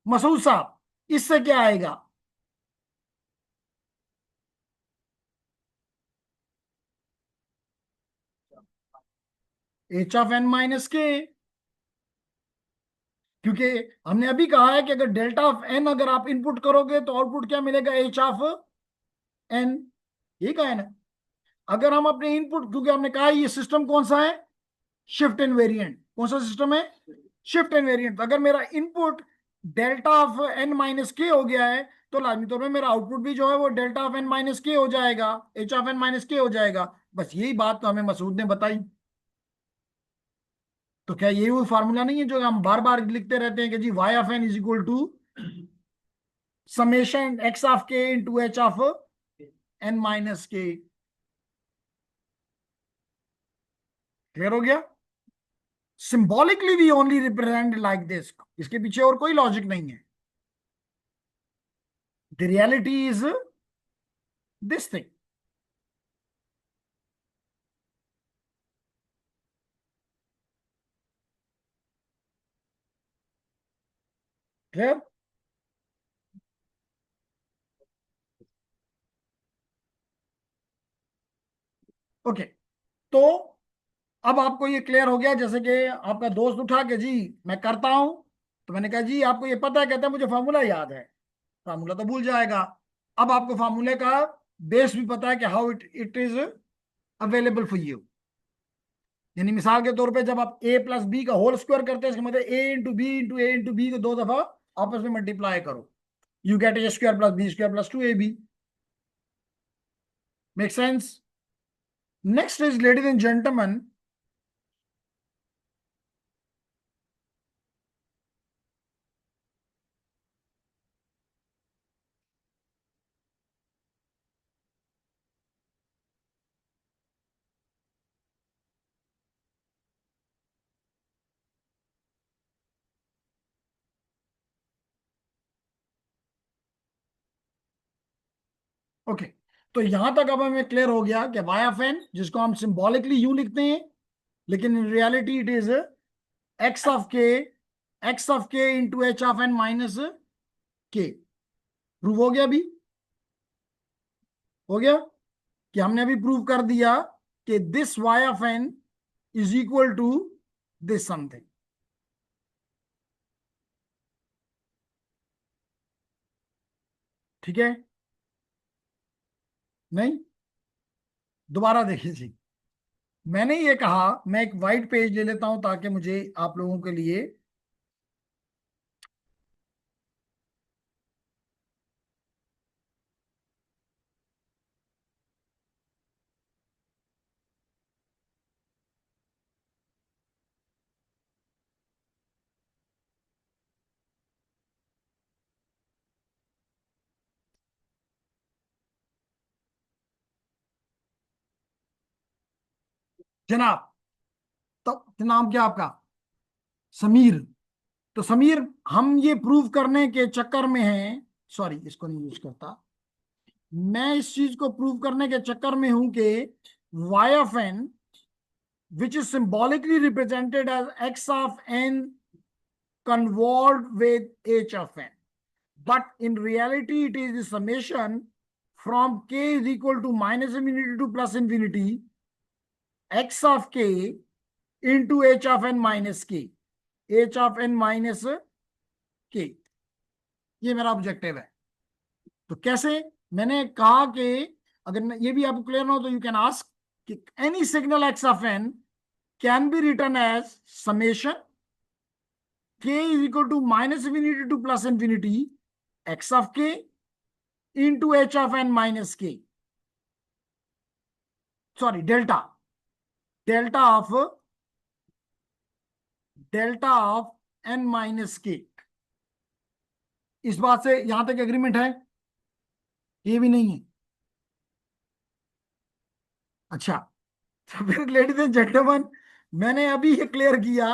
मसूद साहब, इससे क्या आएगा? एच ऑफ n माइनस के। क्योंकि हमने अभी कहा है कि अगर डेल्टा ऑफ n अगर आप इनपुट करोगे तो आउटपुट क्या मिलेगा? H of n। ये कहा है ना। अगर हम अपने इनपुट, क्योंकि हमने कहा ये सिस्टम कौन सा है? Shift end variant. कौन सा सिस्टम है? Shift end variant. अगर मेरा input delta of n minus के हो गया है तो लाजमी तौर पे मेरा आउटपुट भी जो है वो डेल्टा ऑफ n माइनस के हो जाएगा, एच ऑफ n माइनस के हो जाएगा। बस यही बात तो हमें मसूद ने बताई। तो क्या यही वो फार्मूला नहीं है जो हम बार बार लिखते रहते हैं कि जी y of n is equal to summation x of k into h of n minus k? Clear हो गया? Symbolically we only represent like this. इसके पीछे और कोई लॉजिक नहीं है। The reality is this thing. Clear? Okay. तो अब आपको ये क्लियर हो गया। जैसे कि आपका दोस्त उठा के जी मैं करता हूं, तो मैंने कहा जी आपको ये पता है? कहता है मुझे फार्मूला याद है। फार्मूला तो भूल जाएगा। अब आपको फार्मूले का बेस भी पता है कि how it it is available for you. यानी मिसाल के तौर पे जब आप a प्लस बी का होल स्क्वायर करते हैं, इसका मतलब a इंटू बी को दो दफा आपस में मल्टीप्लाई करो, you get A square plus B square plus two A B. Make sense? Next is ladies and gentleman, okay, तो यहां तक अब हमें क्लियर हो गया कि वाई ऑफ एन, जिसको हम सिंबॉलिकली यूं लिखते हैं, लेकिन in reality it is x of k, x of k into h of n minus k. Prove हो गया अभी, हो गया कि हमने अभी प्रूव कर दिया कि this y of n is equal to this something. ठीक है, नहीं, दोबारा देखिए जी, मैंने ये कहा, मैं एक वाइट पेज ले लेता हूं ताकि मुझे आप लोगों के लिए, जनाब, तो नाम क्या आपका? समीर। तो समीर, हम ये प्रूव करने के चक्कर में हैं, सॉरी इसको नहीं यूज करता, मैं इस चीज को प्रूव करने के चक्कर में हूं कि y of n, which is symbolically represented as x of n convolved with h of n, but in reality it is the summation from k is equal to minus infinity to plus infinity x of k into h of n minus k, h of n minus k, ये मेरा objective है। तो कैसे? मैंने कहा कि अगर ये भी आपको क्लियर ना हो तो यू कैन आस्क कि any signal x of n can be written as summation k is equal to minus infinity to plus infinity x of k into h of n minus k, sorry, delta of n minus k। इस बात से यहां तक agreement है? ये भी नहीं है? अच्छा, तो फिर लेडीज एंड जेंटलमैन, मैंने अभी ये क्लियर किया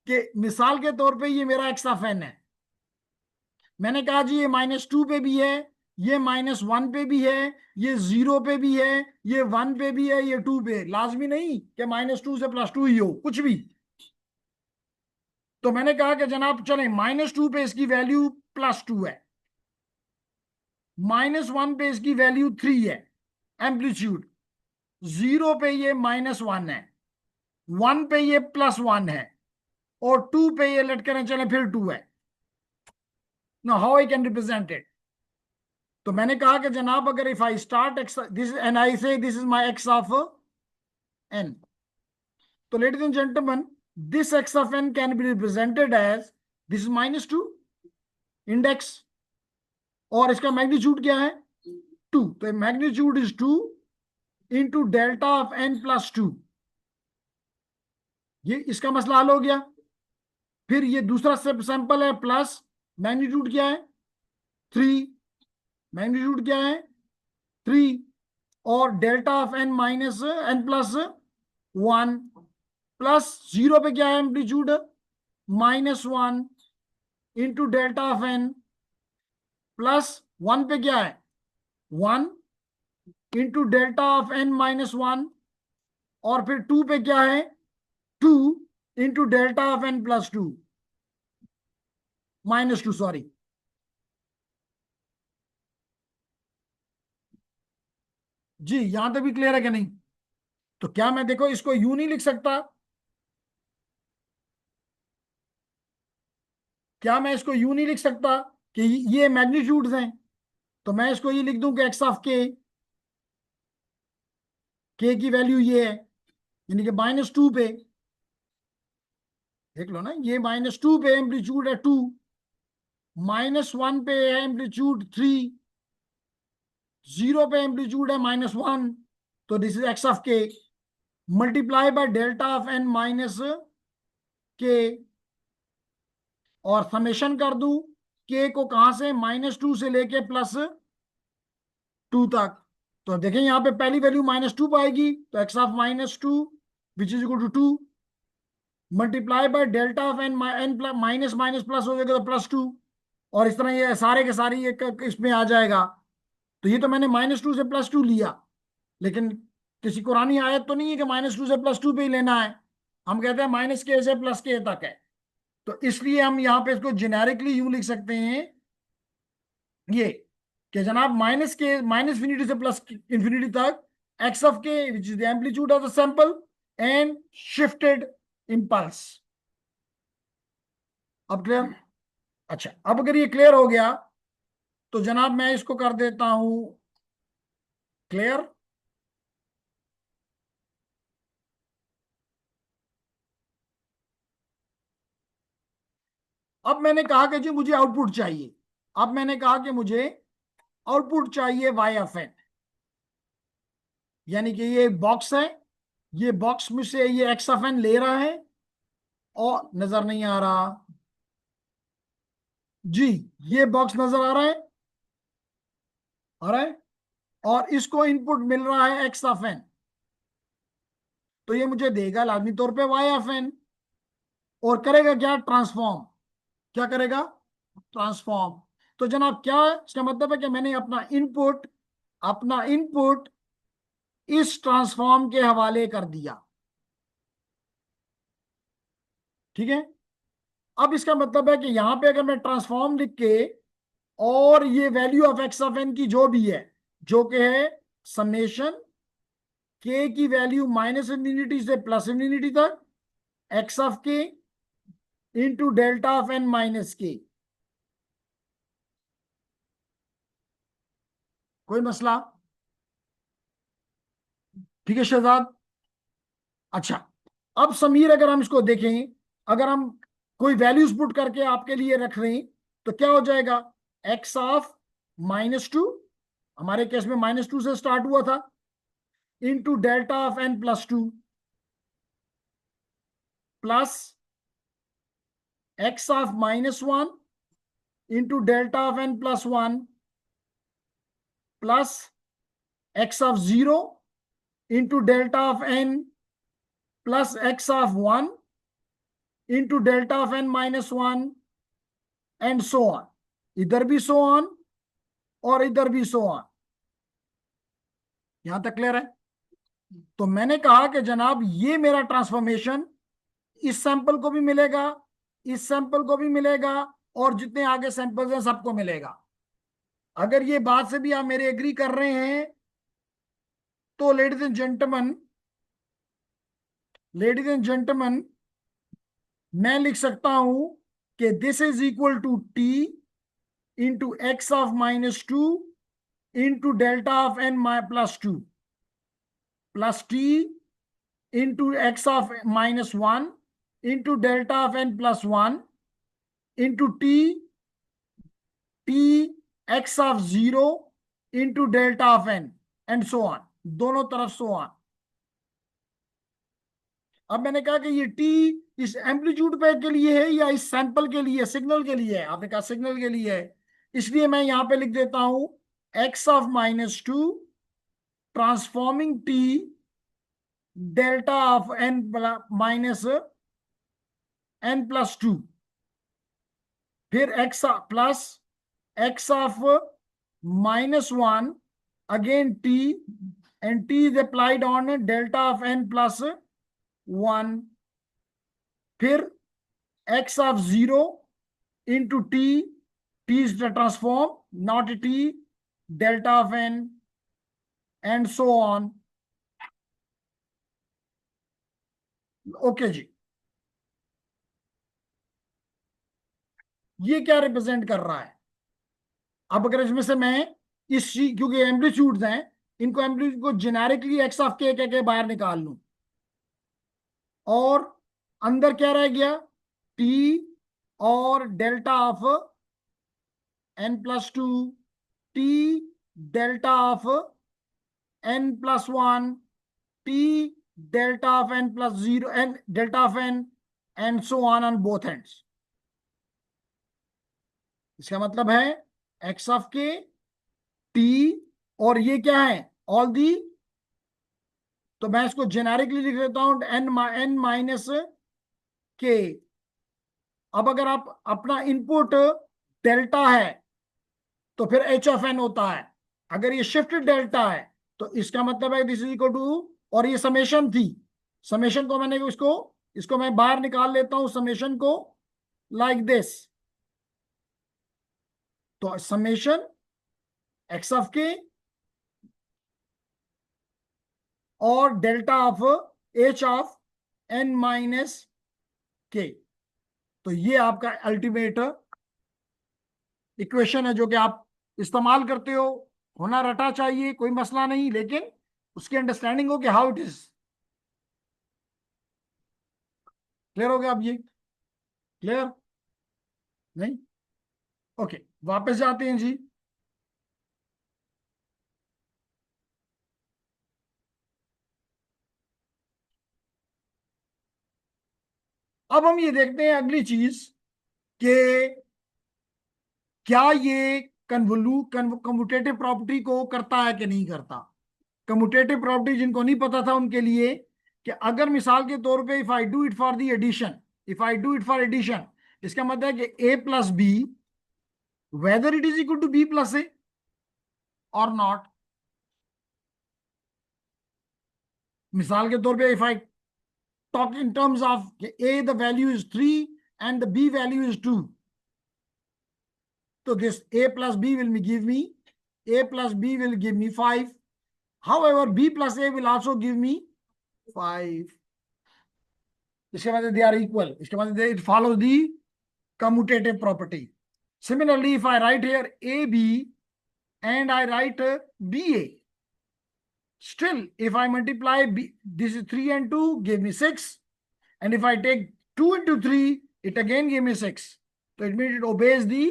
कि मिसाल के तौर पे ये मेरा एक्स ऑफ एन है। मैंने कहा जी ये -2 पे भी है, ये -1 पे भी है, ये 0 पे भी है, ये 1 पे भी है, ये 2 पे। लाजमी नहीं कि -2 से +2 ही हो, कुछ भी। तो मैंने कहा कि जनाब चलें, -2 पे इसकी वैल्यू +2 है, -1 पे इसकी वैल्यू 3 है एम्पलीट्यूड, 0 पे ये -1 है, 1 पे ये +1 है, और 2 पे ये लेट करें चले फिर 2 है। Now how I can represent it? तो मैंने कहा कि जनाब अगर if I start x this and I say this is my x of n, तो ladies and gentleman, this x of n can be represented as this is -2 index, और इसका magnitude क्या है? 2। तो magnitude is 2 into delta of n +2। ये इसका मसला हल हो गया। फिर ये दूसरा सैंपल है प्लस, मैग्नीट्यूड क्या है? 3, मैग्नीट्यूड क्या है? 3, और delta of n minus n plus 1, plus 0 पे क्या है amplitude? -1 into delta of n, plus 1 पे क्या है? 1 इंटू डेल्टा ऑफ n -1, और फिर 2 पे क्या है? 2 into delta of n +2, -2 sorry. जी यहां तक भी क्लियर है कि नहीं? तो क्या मैं देखो इसको यूं नहीं लिख सकता? क्या मैं इसको यूं नहीं लिख सकता कि ये मैग्नीट्यूड्स हैं? तो मैं इसको ये लिख दूं कि एक्स ऑफ के की वैल्यू ये है, यानी कि -2 पे, देख लो ना, ये -2 पे एम्पलीट्यूड है 2, -1 पे है एम्पलीट्यूड 3, 0 पे एम्पलीट्यूड है -1। तो दिस इज एक्स ऑफ के multiply by delta of n minus के, और समेशन कर दूं के को कहां से? -2 से लेके +2 तक। तो देखें यहां पे पहली वैल्यू -2 पाएगी, तो x of -2 which is equal to 2 multiply by delta of n, minus minus plus हो जाएगा तो +2, और इस तरह ये सारे के सारी एक इसमें आ जाएगा। तो ये तो मैंने -2 से +2 लिया, लेकिन किसी कुरानी आयत तो नहीं है कि -2 से +2 पे ही लेना है। हम कहते हैं -k से +k तक है। तो इसलिए हम यहाँ पे इसको जेनेरिकली यूं लिख सकते हैं ये कि जनाब -इंफिनिटी से +इंफिनिटी तक एक्स ऑफ के which is the amplitude of the sample and shifted impulse. अब क्लियर? अच्छा, अब अगर ये क्लियर हो गया तो जनाब मैं इसको कर देता हूं क्लियर। अब मैंने कहा कि जी मुझे आउटपुट चाहिए। अब मैंने कहा कि मुझे आउटपुट चाहिए वाई एफ एन, यानी कि ये एक बॉक्स है, ये बॉक्स में से ये एक्स एफ एन ले रहा है, और नजर नहीं आ रहा जी, ये बॉक्स नजर आ रहा है, आ रहा है, और इसको इनपुट मिल रहा है एक्स एफ एन, तो ये मुझे देगा लाजमी तौर पे वाई एफ एन, और करेगा क्या? ट्रांसफॉर्म। क्या करेगा? ट्रांसफॉर्म। तो जनाब क्या इसका मतलब है कि मैंने अपना इनपुट इस ट्रांसफॉर्म के हवाले कर दिया। ठीक है, अब इसका मतलब है कि यहां पे अगर मैं ट्रांसफॉर्म लिख के और ये value of x of n की जो भी है, जो कि है समेशन के की वैल्यू -इंफिनिटी से +इंफिनिटी तक x of k into delta of n -k, कोई मसला? ठीक है शहजाद। अच्छा, अब समीर अगर हम इसको देखें, अगर हम कोई वैल्यूज पुट करके आपके लिए रख रहे हैं तो क्या हो जाएगा? एक्स ऑफ -2, हमारे केस में -2 से स्टार्ट हुआ था, into delta of n+2 plus x of -1 into delta of n+1 plus x of 0 into delta of n plus x of 1 into delta of n-1 and so on. इधर भी so on और इधर भी so on. यहां तक clear है? तो मैंने कहा कि जनाब ये मेरा ट्रांसफॉर्मेशन इस सैंपल को भी मिलेगा, इस सैंपल को भी मिलेगा, और जितने आगे सैंपल्स हैं सबको मिलेगा। अगर ये बात से भी आप मेरे एग्री कर रहे हैं तो लेडीज एंड जेंटलमैन मैं लिख सकता हूं कि this is equal to T into x of -2 into delta of n+2 plus T into x of -1 into delta of n+1 into T T x of 0 into delta of n and so on, दोनों तरफ so on. अब मैंने कहा कि ये T इस amplitude पे के लिए है या इस सैंपल के लिए, सिग्नल के लिए है? आपने कहा सिग्नल के लिए है, इसलिए मैं यहां पे लिख देता हूं x of -2 transforming T delta of n+2, फिर x plus x of -1 again T, and T is applied on delta of n+1, फिर x of 0 into T, T is the transform not T, delta of n and so on. Okay जी, ये क्या represent कर रहा है? अब अगर इसमें से मैं क्योंकि एम्पलीट्यूड्स हैं, इनको एम्पलीट्यूड को जेनेरिकली एक्स ऑफ के कह के बाहर निकाल लूं, और अंदर क्या रह गया? टी और delta of n+2, T delta of n+1, T delta of n+0 n delta of n and so on both ends. इसका मतलब है एक्स ऑफ के टी, और ये क्या है? ऑल दी, तो मैं इसको जेनेरिकली लिख देता हूं n-k। अब अगर आप अपना इनपुट डेल्टा है तो फिर एच ऑफ एन होता है, अगर ये शिफ्ट डेल्टा है तो इसका मतलब है दिस इज इक्वल टू, और ये समेशन थी, समेशन को मैंने इसको मैं बाहर निकाल लेता हूं समेशन को, लाइक दिस। तो समेशन एक्स ऑफ के और delta of h of n minus k, तो ये आपका अल्टीमेट इक्वेशन है जो कि आप इस्तेमाल करते हो। होना रटा चाहिए, कोई मसला नहीं, लेकिन उसकी अंडरस्टैंडिंग हो कि हाउ इट इज। क्लियर हो गया अब ये? क्लियर? नहीं? ओके, वापस जाते हैं जी। अब हम ये देखते हैं अगली चीज कि क्या ये कम्यूटेटिव प्रॉपर्टी को करता है कि नहीं करता। कम्यूटेटिव प्रॉपर्टी जिनको नहीं पता था उनके लिए, कि अगर मिसाल के तौर पे if I do it for the addition, if I do it for addition, इसका मतलब है कि A plus B whether it is equal to B plus A और नॉट। मिसाल के तौर पे if I talk in terms of A the value is 3 and the B value is 2, तो दिस a plus b will give me, a plus b will give me 5. However, b plus a will also give me 5. इसके बाद they are equal. इसके बाद it follows the commutative property. Similarly, if I write here ab and I write ba, still if I multiply b, this is 3 and 2 give me 6, and if I take 2 into 3 it again give me 6. So it means it obeys the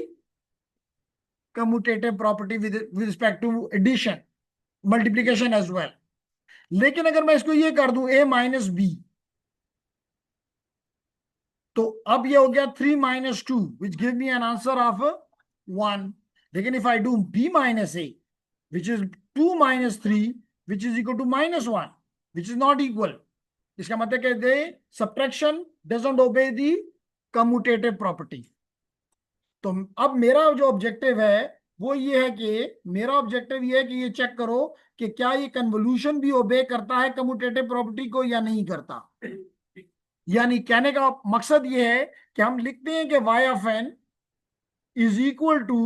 commutative property with respect to addition, multiplication as well. लेकिन अगर मैं इसको ये कर दूं a minus B, तो अब ये हो गया 3 minus 2 which give me an answer of 1. लेकिन if I do b minus a which is 2 minus 3 which is equal to minus 1 which is not equal, इसका मतलब है they subtraction doesn't obey the commutative property. तो अब मेरा जो objective है वो ये है कि मेरा ऑब्जेक्टिव ये है कि ये चेक करो कि क्या ये कन्वोल्यूशन भी ओबे करता है कम्यूटेटिव प्रॉपर्टी को या नहीं करता। यानी कहने का मकसद ये है कि हम लिखते हैं कि y of n is equal to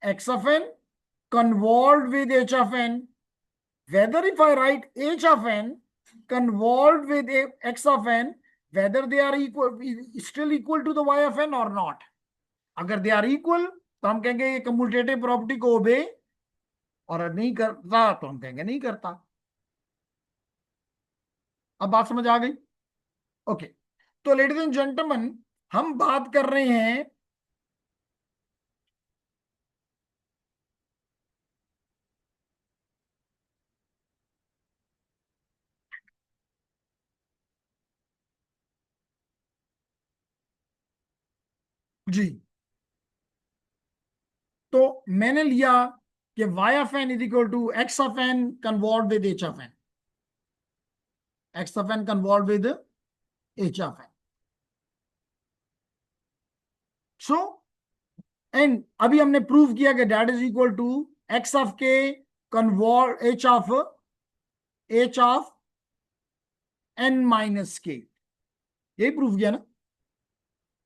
x of n convolved with h of n, whether if I write h of n convolved with x of n, whether they are equal, still equal to the y of n or not. अगर they are equal तो हम कहेंगे ये commutative property को ओबे, और नहीं करता तो हम कहेंगे नहीं करता। अब बात समझ आ गई? ओके, तो लेडीज एंड जेंटलमैन हम बात कर रहे हैं जी। तो मैंने लिया कि y of n is equal to x of n convolve with h of n, x of n convolve with h of n। So and अभी हमने प्रूव किया कि that is equal to x of k convolve h of n minus k। यही prove किया ना,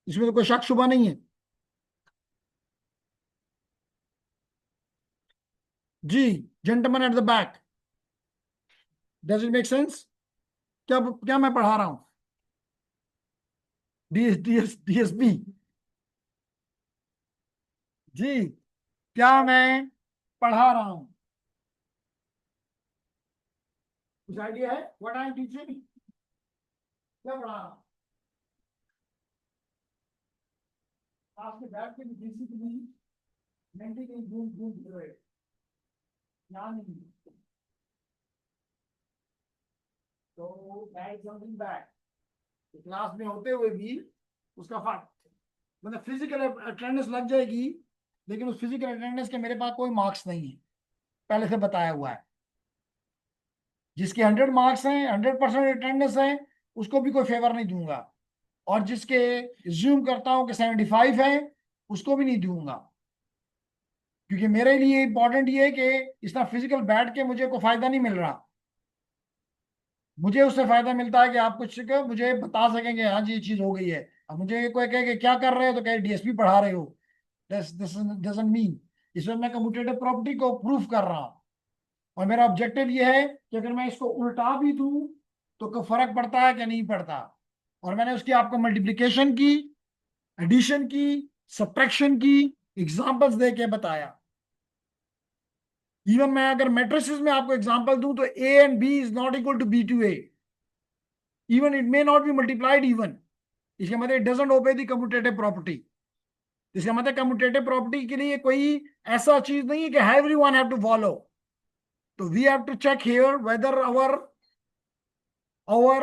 इसमें तो कोई शक शुबा नहीं है जी। Gentleman at the back, does it make sense? क्या क्या मैं पढ़ा रहा हूं? डीएसपी जी, क्या मैं पढ़ा रहा हूं? कुछ आइडिया है व्हाट आई एम टीचिंग? क्या पढ़ा रहा हूं? क्लास में बैठ के बेसिकली मेंटली घूम घूम रहे, ध्यान नहीं। तो दैट समथिंग बैड, क्लास में होते हुए भी उसका फर्क, मतलब फिजिकल अटेंडेंस लग जाएगी, लेकिन उस फिजिकल अटेंडेंस के मेरे पास कोई मार्क्स नहीं है, पहले से बताया हुआ है। जिसके 100 मार्क्स हैं, 100% अटेंडेंस है, उसको भी कोई फेवर नहीं दूंगा, और जिसके ज्यूम करता हूं कि 75 है उसको भी नहीं दूंगा, क्योंकि मेरे लिए इंपॉर्टेंट ये है कि इसका फिजिकल बैठ के मुझे कोई फायदा नहीं मिल रहा। मुझे उससे फायदा मिलता है कि आप कुछ को मुझे बता सकेंगे, हाँ जी ये चीज हो गई है। अब मुझे कोई कहे कि क्या कर रहे हो, तो कहे डीएसपी पढ़ा रहे हो, दिस डजंट मीन। इसमें मैं कम्यूटेटिव प्रॉपर्टी को प्रूफ कर रहा हूँ, और मेरा ऑब्जेक्टिव ये है कि अगर मैं इसको उल्टा भी दूं तो कोई फर्क पड़ता है कि नहीं पड़ता। और मैंने उसकी आपको मल्टीप्लिकेशन की, एडिशन की, सब्ट्रैक्शन की एग्जांपल्स दे के बताया। इवन मैं अगर मैट्रिसेस में आपको एग्जांपल दूं तो A and B is not equal to B to A, even it may not be multiplied even. इसका मतलब it doesn't obey the commutative property. इसका मतलब कम्यूटेटिव प्रॉपर्टी के लिए कोई ऐसा चीज नहीं है कि एवरीवन हैव टू फॉलो। तो we have to check here whether our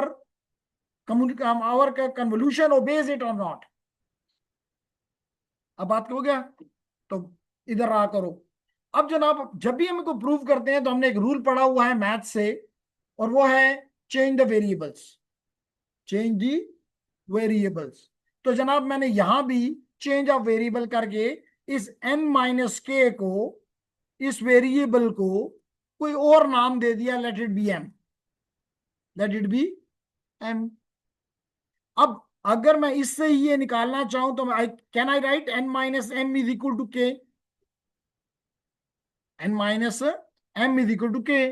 our convolution obeys it or not। अब बात हो गया, तो इधर आ करो। अब जनाब जब भी हम इनको प्रूव करते हैं तो हमने एक रूल पढ़ा हुआ है मैथ से, और वो है change the variables, change the variables. तो जनाब मैंने यहां भी चेंज ऑफ वेरिएबल करके इस n माइनस के को, इस वेरिएबल को कोई और नाम दे दिया, late it B m, late it B m। अब अगर मैं इससे ये निकालना चाहूं तो मैं can I write n minus M is equal to k, n minus M is equal to k.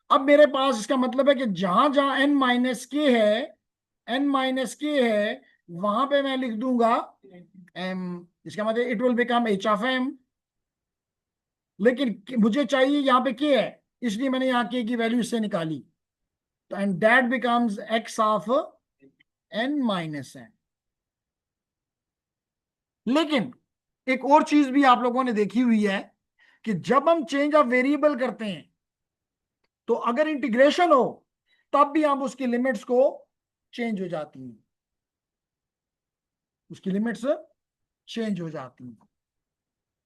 अब मेरे पास इसका मतलब है कि जहां जहां n माइनस के है, n माइनस के है, वहां पे मैं लिख दूंगा m। इसका मतलब it will become h of m। लेकिन मुझे चाहिए यहाँ पे k है, इसलिए मैंने यहाँ k की वैल्यू इससे निकाली, तो and that becomes x of n minus m। लेकिन एक और चीज भी आप लोगों ने देखी हुई है कि जब हम चेंज ऑफ वेरिएबल करते हैं तो अगर इंटीग्रेशन हो तब भी हम उसकी लिमिट्स को चेंज हो जाती हैं, उसकी लिमिट्स चेंज हो जाती हैं।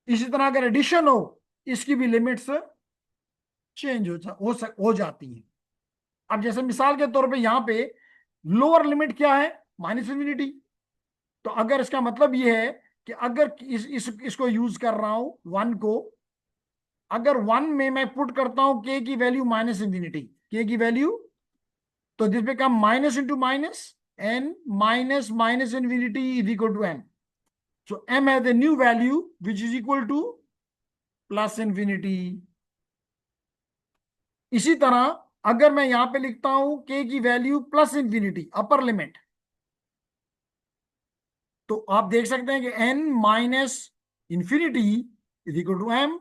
इसी तरह अगर एडिशन हो, इसकी भी लिमिट्स चेंज हो जाती हैं। अब जैसे मिसाल के तौर पे यहां पे लोअर लिमिट क्या है, माइनस इंफिनिटी। तो अगर इसका मतलब ये है कि अगर इसको यूज कर रहा हूं वन को, अगर वन में मैं पुट करता हूं के की वैल्यू माइनस इंफिनिटी, के की वैल्यू, तो this become minus into minus, n minus minus infinity is equal to M. So M has a new value which is equal to plus infinity. इसी तरह अगर मैं यहां पे लिखता हूं के की value plus infinity upper limit, तो आप देख सकते हैं कि n minus infinity is equal to M.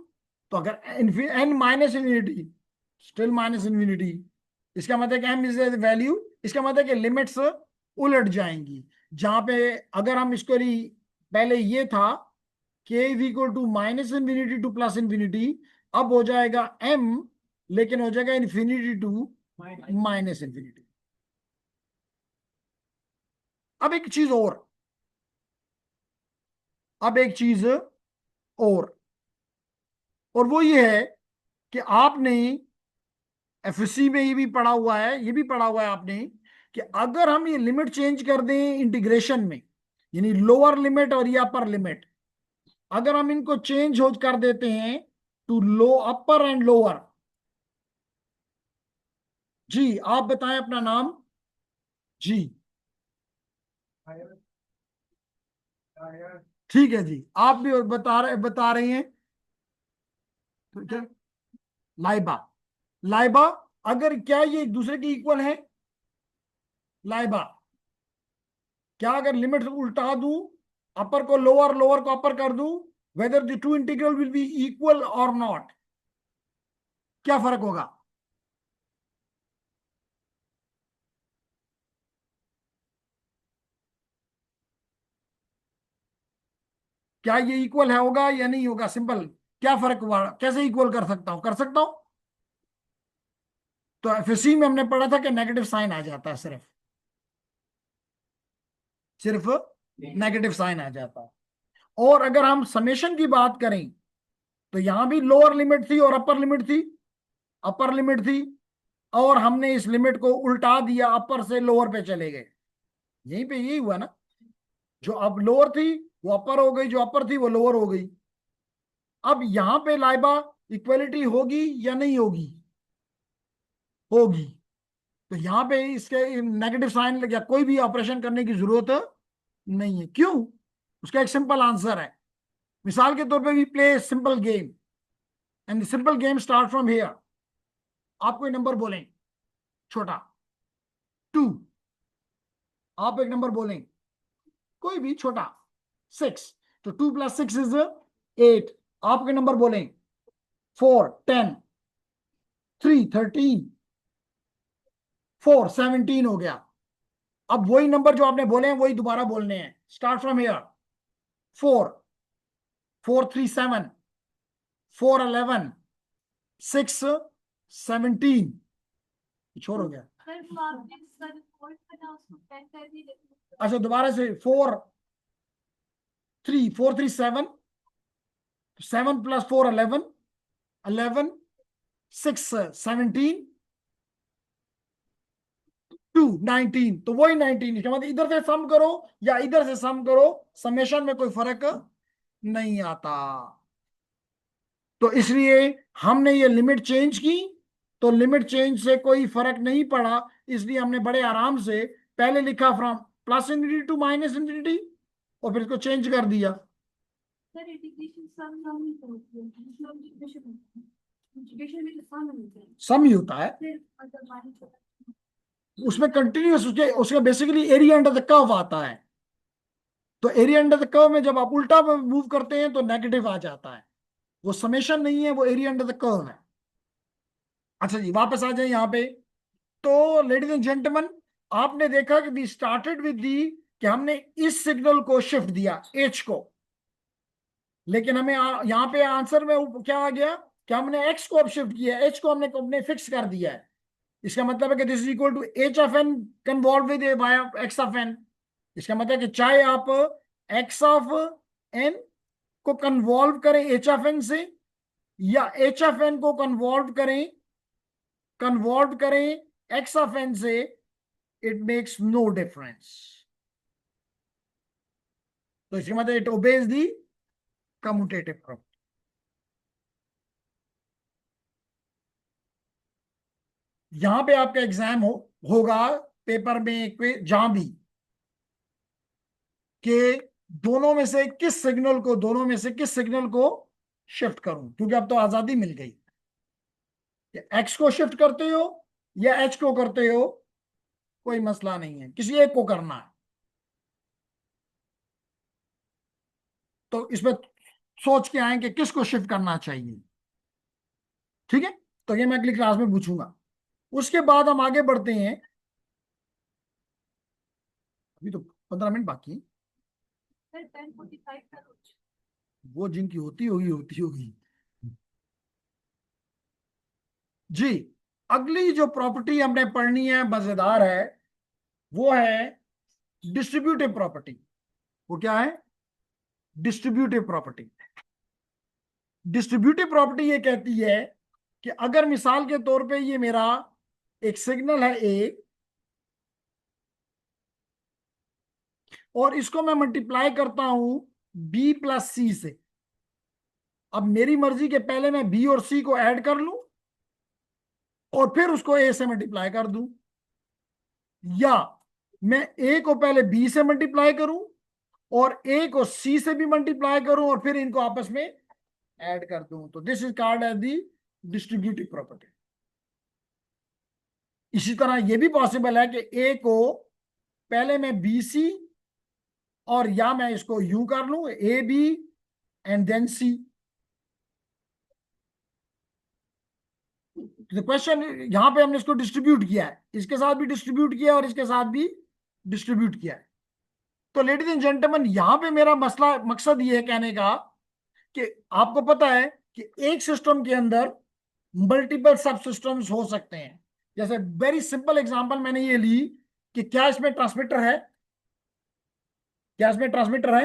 तो अगर n minus infinity still minus infinity, इसका मतलब एम इज वैल्यू, इसका मतलब कि लिमिट्स उलट जाएंगी। जहां पे अगर हम इसको पहले ये था k is equal to minus infinity to plus infinity, अब हो जाएगा एम, लेकिन हो जाएगा इंफिनिटी टू माइनस इंफिनिटी। अब एक चीज और, अब एक चीज और वो ये है कि आपने एफएससी में ये भी पढ़ा हुआ है, ये भी पढ़ा हुआ है आपने, कि अगर हम ये लिमिट चेंज कर दें इंटीग्रेशन में, यानी लोअर लिमिट और ये अपर लिमिट, अगर हम इनको चेंज हो कर देते हैं two low upper and lower. जी आप बताएं अपना नाम। जी ठीक है जी, आप भी बता रहे हैं। तो क्या, लाइबा, लाइबा, अगर क्या ये एक दूसरे के इक्वल है, लाइबा, क्या अगर लिमिट उल्टा दूं, अपर को लोअर, लोअर को अपर कर दूं, whether the two integral will be equal और नॉट, क्या फर्क होगा? क्या ये इक्वल है होगा या नहीं होगा? सिंपल, क्या फर्क हुआ, कैसे इक्वल कर सकता हूं? कर सकता हूं। तो एफएससी में हमने पढ़ा था कि नेगेटिव साइन आ जाता है, सिर्फ सिर्फ नेगेटिव साइन आ जाता है। और अगर हम समेशन की बात करें तो यहां भी लोअर लिमिट थी और अपर लिमिट थी, अपर लिमिट थी, और हमने इस लिमिट को उल्टा दिया, अपर से लोअर पे चले गए। यहीं पे यही हुआ ना, जो अब लोअर थी वो अपर हो गई, जो अपर थी वो लोअर हो गई। अब यहां पे लाइबा इक्वलिटी होगी या नहीं होगी? होगी। तो यहां पे इसके नेगेटिव साइन या कोई भी ऑपरेशन करने की जरूरत नहीं है। क्यों? उसका एक सिंपल आंसर है। मिसाल के तौर पे we play simple game and simple game start from here. आप कोई नंबर बोलें छोटा, 2। आप एक नंबर बोलें कोई भी छोटा, 6। तो 2 + 6 इज 8। आप कोई नंबर बोलें 4, 10, 3, 13, 4, 17 हो गया। अब वही नंबर जो आपने बोले हैं वही दोबारा बोलने हैं। Start from here. 4, 4, 3, 7, 4, 11, 6, 17। छोड़ हो गया। अच्छा दोबारा से 4, 3, 4, 3, 7, 7 + 4, 11, 11, 6, 17, 2, 19। तो वही 19। इसका मतलब इधर से सम करो या इधर से सम करो, समेशन में कोई फर्क नहीं आता। तो इसलिए हमने ये लिमिट चेंज की, तो लिमिट चेंज से कोई फर्क नहीं पड़ा। इसलिए हमने बड़े आराम से पहले लिखा फ्रॉम +∞ टू -∞ और फिर इसको चेंज कर दिया। सर इंटीग्रेशन सम नाम नहीं होती है, मतलब इंटीग्रेशन में तो सम होता है। सम ही होता है फिर अगर माइनस उसमें कंटिन्यूस, उसके उसका basically area under the curve आता है। तो एरिया अंडर द कर्व में जब आप उल्टा मूव करते हैं तो नेगेटिव आ जाता है। वो समेशन नहीं है, वो एरिया अंडर द कर्व है। अच्छा जी वापस आ जाए यहाँ पे। तो लेडीज एंड जेंटलमैन, आपने देखा कि वी स्टार्टेड विद दी कि हमने इस सिग्नल को शिफ्ट दिया एच को, लेकिन हमें यहाँ पे आंसर में क्या आ गया कि हमने एक्स को अब शिफ्ट किया, एच को हमने फिक्स कर दिया है। इसका मतलब है कि this is equal to h of n convolve with x of n. इसका मतलब है कि चाहे आप एक्स ऑफ एन को कन्वॉल्व करें एच ऑफ एन से, या एच ऑफ एन को कन्वॉल्व करें एक्स ऑफ एन से, इट मेक्स नो डिफरेंस। तो इसका मतलब it obeys the commutative property. यहां पे आपका एग्जाम होगा पेपर में जहां भी कि दोनों में से किस सिग्नल को शिफ्ट करूं, क्योंकि अब तो आजादी मिल गई। एक्स को शिफ्ट करते हो या एच को करते हो, कोई मसला नहीं है, किसी एक को करना है। तो इसमें सोच के आए कि किसको शिफ्ट करना चाहिए। ठीक है, तो ये मैं अगली क्लास में पूछूंगा। उसके बाद हम आगे बढ़ते हैं। अभी तो 15 मिनट बाकी है। फिर 10:45 करो। वो जिनकी होती होगी। जी, अगली जो प्रॉपर्टी हमने पढ़नी है मजेदार है, वो है डिस्ट्रीब्यूटिव प्रॉपर्टी। वो क्या है? Distributive property. डिस्ट्रीब्यूटिव प्रॉपर्टी ये कहती है कि अगर मिसाल के तौर पे ये मेरा एक सिग्नल है ए, और इसको मैं मल्टीप्लाई करता हूं बी + सी से। अब मेरी मर्जी के पहले मैं बी और सी को ऐड कर लूं और फिर उसको ए से मल्टीप्लाई कर दूं, या मैं ए को पहले बी से मल्टीप्लाई करूं और ए को सी से भी मल्टीप्लाई करूं और फिर इनको आपस में ऐड कर दूं। तो this is called as the distributive property. इसी तरह यह भी पॉसिबल है कि ए को पहले मैं बी सी, और या मैं इसको यू कर लूं ए बी एंड देन सी। तो क्वेश्चन यहां पे हमने इसको डिस्ट्रीब्यूट किया है, इसके साथ भी डिस्ट्रीब्यूट किया है और इसके साथ भी डिस्ट्रीब्यूट किया है। तो लेडीज एंड जेंटलमैन, यहां पे मेरा मसला मकसद ये है कहने का कि आपको पता है कि एक सिस्टम के अंदर मल्टीपल सब सिस्टम्स हो सकते हैं। जैसे वेरी सिंपल एग्जांपल मैंने ये ली कि क्या इसमें ट्रांसमीटर है? क्या इसमें ट्रांसमीटर है?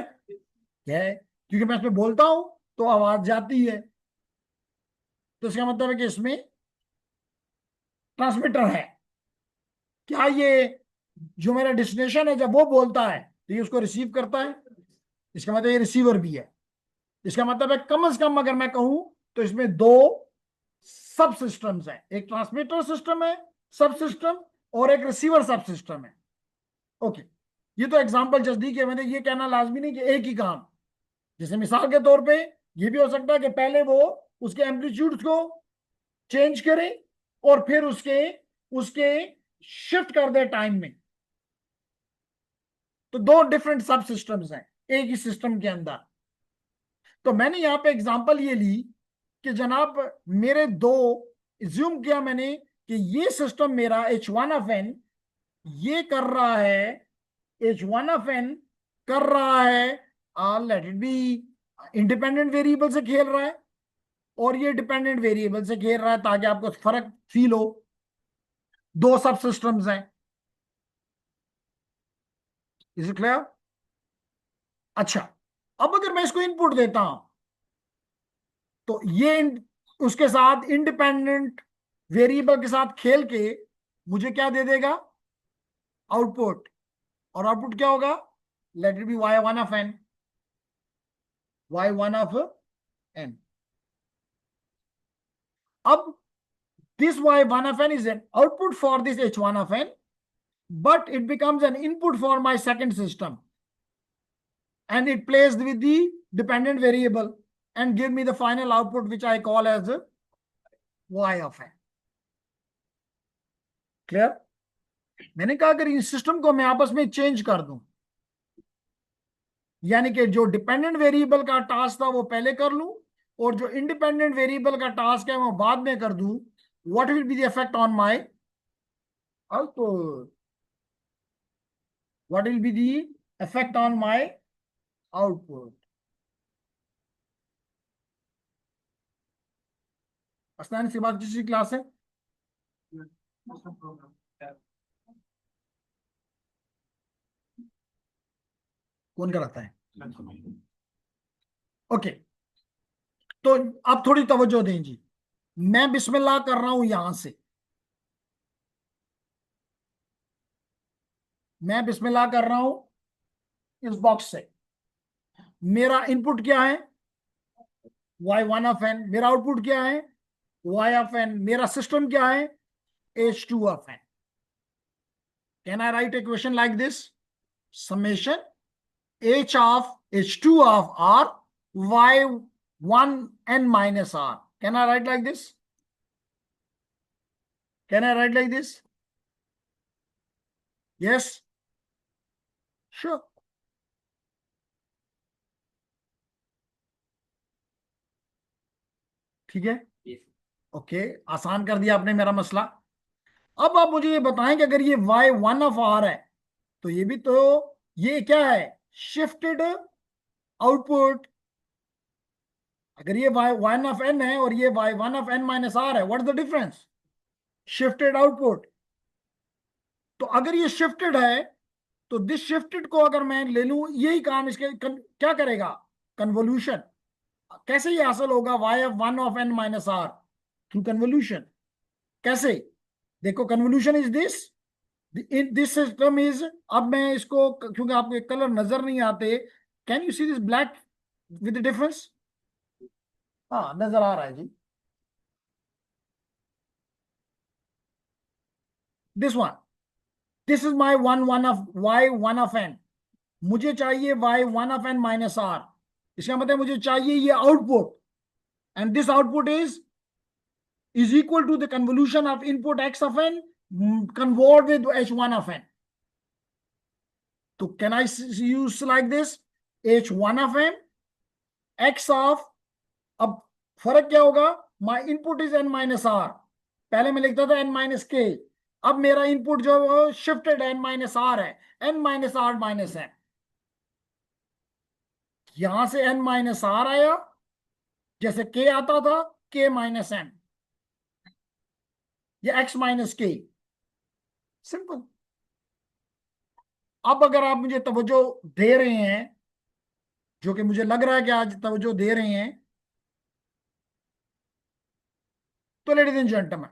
है, क्योंकि मैं इसमें बोलता हूं तो आवाज जाती है, तो इसका मतलब है कि इसमें ट्रांसमीटर है। क्या ये जो मेरा डेस्टिनेशन है जब वो बोलता है तो ये उसको रिसीव करता है? इसका मतलब ये रिसीवर भी है। इसका मतलब है कम से कम अगर मैं कहूं तो इसमें दो सब सिस्टम्स हैं, एक ट्रांसमीटर सिस्टम है सब सिस्टम, और एक रिसीवर सब सिस्टम है। ओके, ये तो एग्जांपल जस्ट दी कि मैंने, ये कहना लाजमी नहीं कि एक ही काम। जैसे मिसाल के तौर पे ये भी हो सकता है कि पहले वो उसके एम्पलीट्यूड को चेंज करे और फिर उसके उसके शिफ्ट कर दे टाइम में। तो दो डिफरेंट सब सिस्टम्स हैं एक ही सिस्टम के अंदर। तो मैंने यहां पे एग्जांपल ये ली कि जनाब मेरे दो, ज्यूम किया मैंने कि ये सिस्टम मेरा H1 ऑफ n ये कर रहा है, H1 ऑफ n कर रहा है, late it B, independent variable से खेल रहा है, और ये डिपेंडेंट वेरिएबल से खेल रहा है, ताकि आपको फर्क फील हो। दो सब सिस्टम्स हैं। Is it clear? अच्छा, अब अगर मैं इसको इनपुट देता हूं तो ये उसके साथ इंडिपेंडेंट वेरिएबल के साथ खेल के मुझे क्या दे देगा? आउटपुट। और आउटपुट क्या होगा? Late it B y1 of n, y1 of n। अब this y1 of n is an output for this H1 of n, but it becomes an input for my second system, and it plays with the dependent variable and give me the final output, which I call as y of n. Clear? मैंने कहा अगर इस system को मैं आपस में change कर दूं, यानी कि जो डिपेंडेंट वेरिएबल का टास्क था वो पहले कर लूं, और जो इंडिपेंडेंट वेरिएबल का टास्क है वो बाद में कर दूं, what will be the effect on my output? What will be the effect on my output? अस्नान इसके बाद किसी क्लास है? कौन कराता है? ओके, तो अब थोड़ी तवज्जो दें जी। मैं बिस्मिल्लाह कर रहा हूं यहां से, मैं बिस्मिल्लाह कर रहा हूं इस बॉक्स से। मेरा इनपुट क्या है? y1 of n। मेरा आउटपुट क्या है? y of n। मेरा सिस्टम क्या है? H2 of n। Can I right equation like this? Summation h of h2 of r y1 n minus r। Can I right like this? Can I right like this? Yes, sure. ठीक है, okay, आसान कर दिया आपने मेरा मसला। अब आप मुझे ये बताएं कि अगर ये y1 of r है तो ये भी तो, ये क्या है? Shifted output. अगर ये y1 of n है और ये y1 of n minus r है, what is the difference? Shifted output. तो अगर ये शिफ्टेड है तो दिस शिफ्टेड को अगर मैं ले लूं, यही काम इसके क्या करेगा? कन्वोल्यूशन। कैसे ये हासिल होगा y1 of n minus r? Through convolution. कैसे? देखो, convolution is this, this system is, अब मैं इसको, क्योंकि आपको कलर नजर नहीं आते, can you see this black with difference? हाँ, नजर आ रहा है जी। This one, this is my one of y1 of n। मुझे चाहिए y1 of n minus r। इसका मतलब मुझे चाहिए ये output, and this output is equal to the convolution of input x of n convert with h1 of n। तो can I use like this? h1 of n x of, अब फर्क क्या होगा? My input is n minus r. पहले मैं लिखता था n minus के, अब मेरा इनपुट जो शिफ्टेड n माइनस आर है, n minus r minus n। यहां से n माइनस आर आया, जैसे k आता था, k माइनस n, या x माइनस के। सिंपल। अब अगर आप मुझे तवज्जो दे रहे हैं, जो कि मुझे लग रहा है कि आज तवज्जो दे रहे हैं, तो लेडीज एंड जेंटलमैन,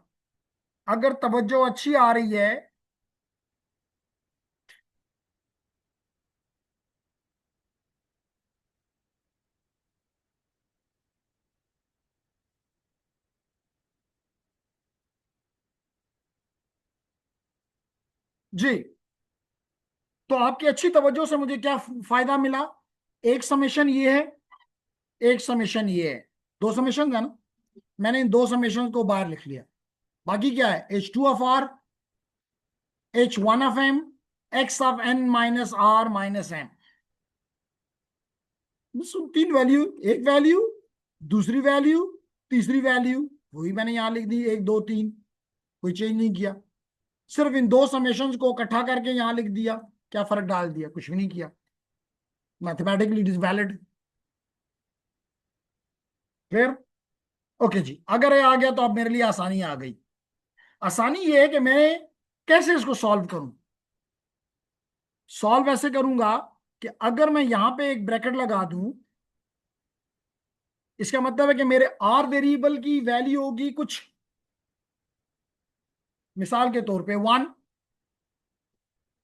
अगर तवज्जो अच्छी आ रही है जी। तो आपकी अच्छी तवज्जो से मुझे क्या फायदा मिला? एक समेशन ये है, एक समेशन ये है, दो समेशन है ना। मैंने इन दो समेशन को बाहर लिख लिया। बाकी क्या है? H2 of R, H1 of M, X of N-R-M। बस तीन वैल्यू, एक वैल्यू, दूसरी वैल्यू, तीसरी वैल्यू, वही मैंने यहां लिख दी, एक दो तीन, कोई चेंज नहीं किया। सिर्फ इन दो समेशंस को इकट्ठा करके यहां लिख दिया। क्या फर्क डाल दिया? कुछ भी नहीं किया। Mathematically it is valid. फिर ओके जी, अगर ये आ गया तो अब मेरे लिए आसानी आ गई। आसानी ये है कि मैं कैसे इसको सॉल्व करूं। सॉल्व ऐसे करूंगा कि अगर मैं यहां पे एक ब्रैकेट लगा दूं, इसका मतलब है कि मेरे आर वेरिएबल की वैल्यू होगी कुछ, मिसाल के तौर पे 1।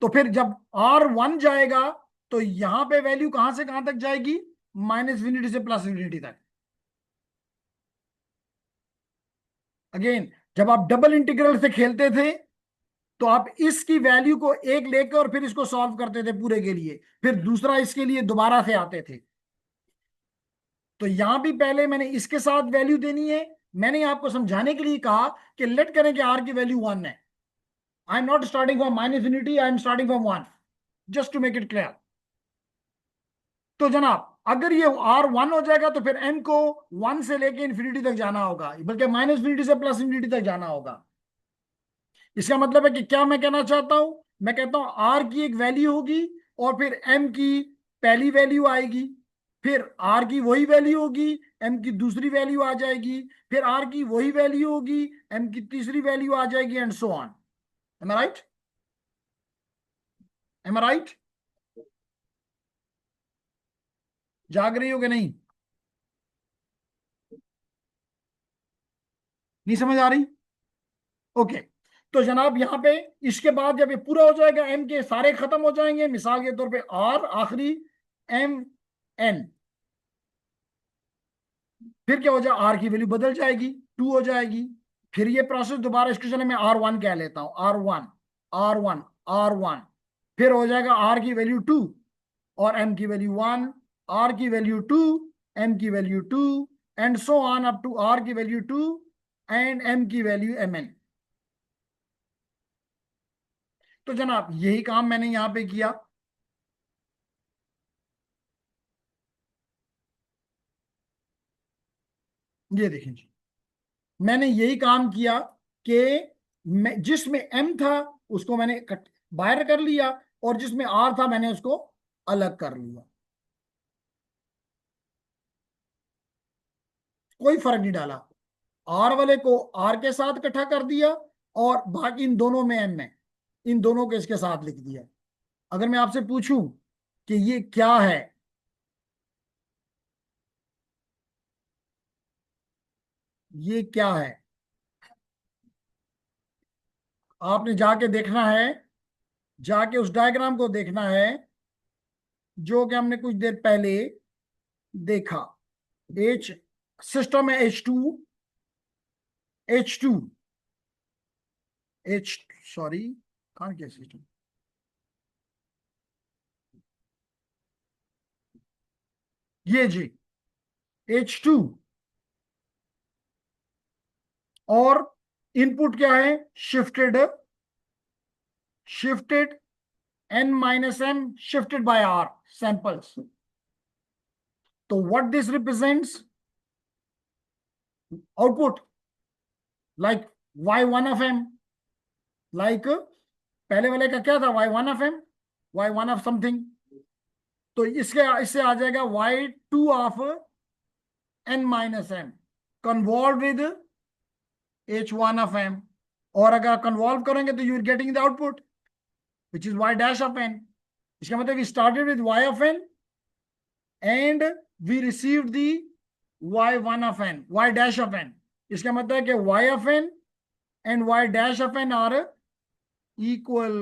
तो फिर जब R1 जाएगा तो यहां पे वैल्यू कहां से कहां तक जाएगी? -∞ से +∞ तक। अगेन, जब आप डबल इंटीग्रल से खेलते थे तो आप इसकी वैल्यू को एक लेकर और फिर इसको सॉल्व करते थे पूरे के लिए, फिर दूसरा इसके लिए दोबारा से आते थे। तो यहां भी पहले मैंने इसके साथ वैल्यू देनी है। मैंने आपको समझाने के लिए कहा कि लेट करें कि आर की वैल्यू 1 है। I am not starting from -∞, I am starting from 1, just to make it clear. तो जनाब, अगर ये R1 हो जाएगा तो फिर M को 1 से लेके इन्फिनिटी तक जाना होगा, बल्कि -∞ से +∞ तक जाना होगा। इसका मतलब है कि क्या मैं कहना चाहता हूं? मैं कहता हूं R की एक वैल्यू होगी और फिर M की पहली वैल्यू आएगी, फिर R की वही वैल्यू होगी, M की दूसरी वैल्यू आ जाएगी, फिर R की वही वैल्यू होगी, M की तीसरी वैल्यू आ जाएगी, and so on. Am I right? Am I right? जाग रही हो कि नहीं? नहीं समझ आ रही? ओके। तो जनाब यहां पे इसके बाद जब ये पूरा हो जाएगा, एम के सारे खत्म हो जाएंगे, मिसाल के तौर पे आर आखिरी, एम एन, फिर क्या हो जाए? आर की वैल्यू बदल जाएगी, 2 हो जाएगी। फिर ये प्रोसेस दोबारा, इसके चले मैं R1 कह लेता हूं, R1, R1, R1। फिर हो जाएगा आर की वैल्यू 2 और एम की वैल्यू 1, आर की वैल्यू 2, एम की value 2, and so on up to r की वैल्यू 2 एंड एम की वैल्यू mn। तो जनाब यही काम मैंने यहां पे किया। ये देखें जी, मैंने यही काम किया कि जिसमें एम था उसको मैंने बाहर कर लिया, और जिसमें आर था मैंने उसको अलग कर लिया। कोई फर्क नहीं डाला। आर वाले को आर के साथ इकट्ठा कर दिया, और बाकी इन दोनों में एम है, इन दोनों को इसके साथ लिख दिया। अगर मैं आपसे पूछूं कि ये क्या है, ये क्या है, आपने जाके देखना है, जाके उस डायग्राम को देखना है जो कि हमने कुछ देर पहले देखा। एच, सिस्टम है H2, H2, एच, सॉरी, कहाँ क्या सिस्टम, ये जी, H2। और इनपुट क्या है? Shifted, shifted N-M, shifted by R samples. तो what this represents? Output, like Y1 of M, like पहले वाले का क्या था? Y1 of M, Y1 of something. तो इसके इससे आ जाएगा Y2 of N-M convolve with H1 of M। और अगर आप कन्वॉल्व करेंगे तो you are getting the output which is Y'(N)। इसका मतलब we started with Y of N and we received the Y1 of N, Y'(N)। इसका मतलब है कि Y of N and Y'(N) are equal.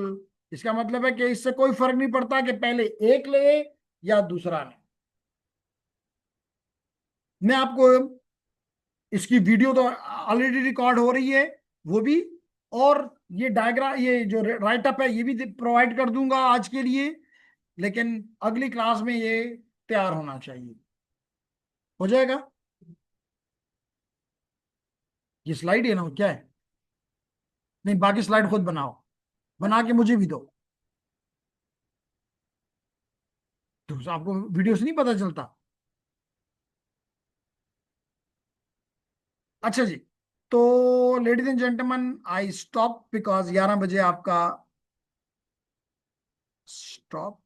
इसका मतलब है कि इससे कोई फर्क नहीं पड़ता कि पहले एक ले या दूसरा ले। मैं आपको इसकी वीडियो तो ऑलरेडी रिकॉर्ड हो रही है, वो भी, और ये डायग्राम, ये जो राइट अप है ये भी प्रोवाइड कर दूंगा आज के लिए, लेकिन अगली क्लास में ये तैयार होना चाहिए। हो जाएगा? ये स्लाइड है ना, क्या है? नहीं, बाकी स्लाइड खुद बनाओ, बना के मुझे भी दो। तो आपको वीडियो से नहीं पता चलता? अच्छा जी। तो ladies and gentleman, I stop because 11 बजे आपका स्टॉप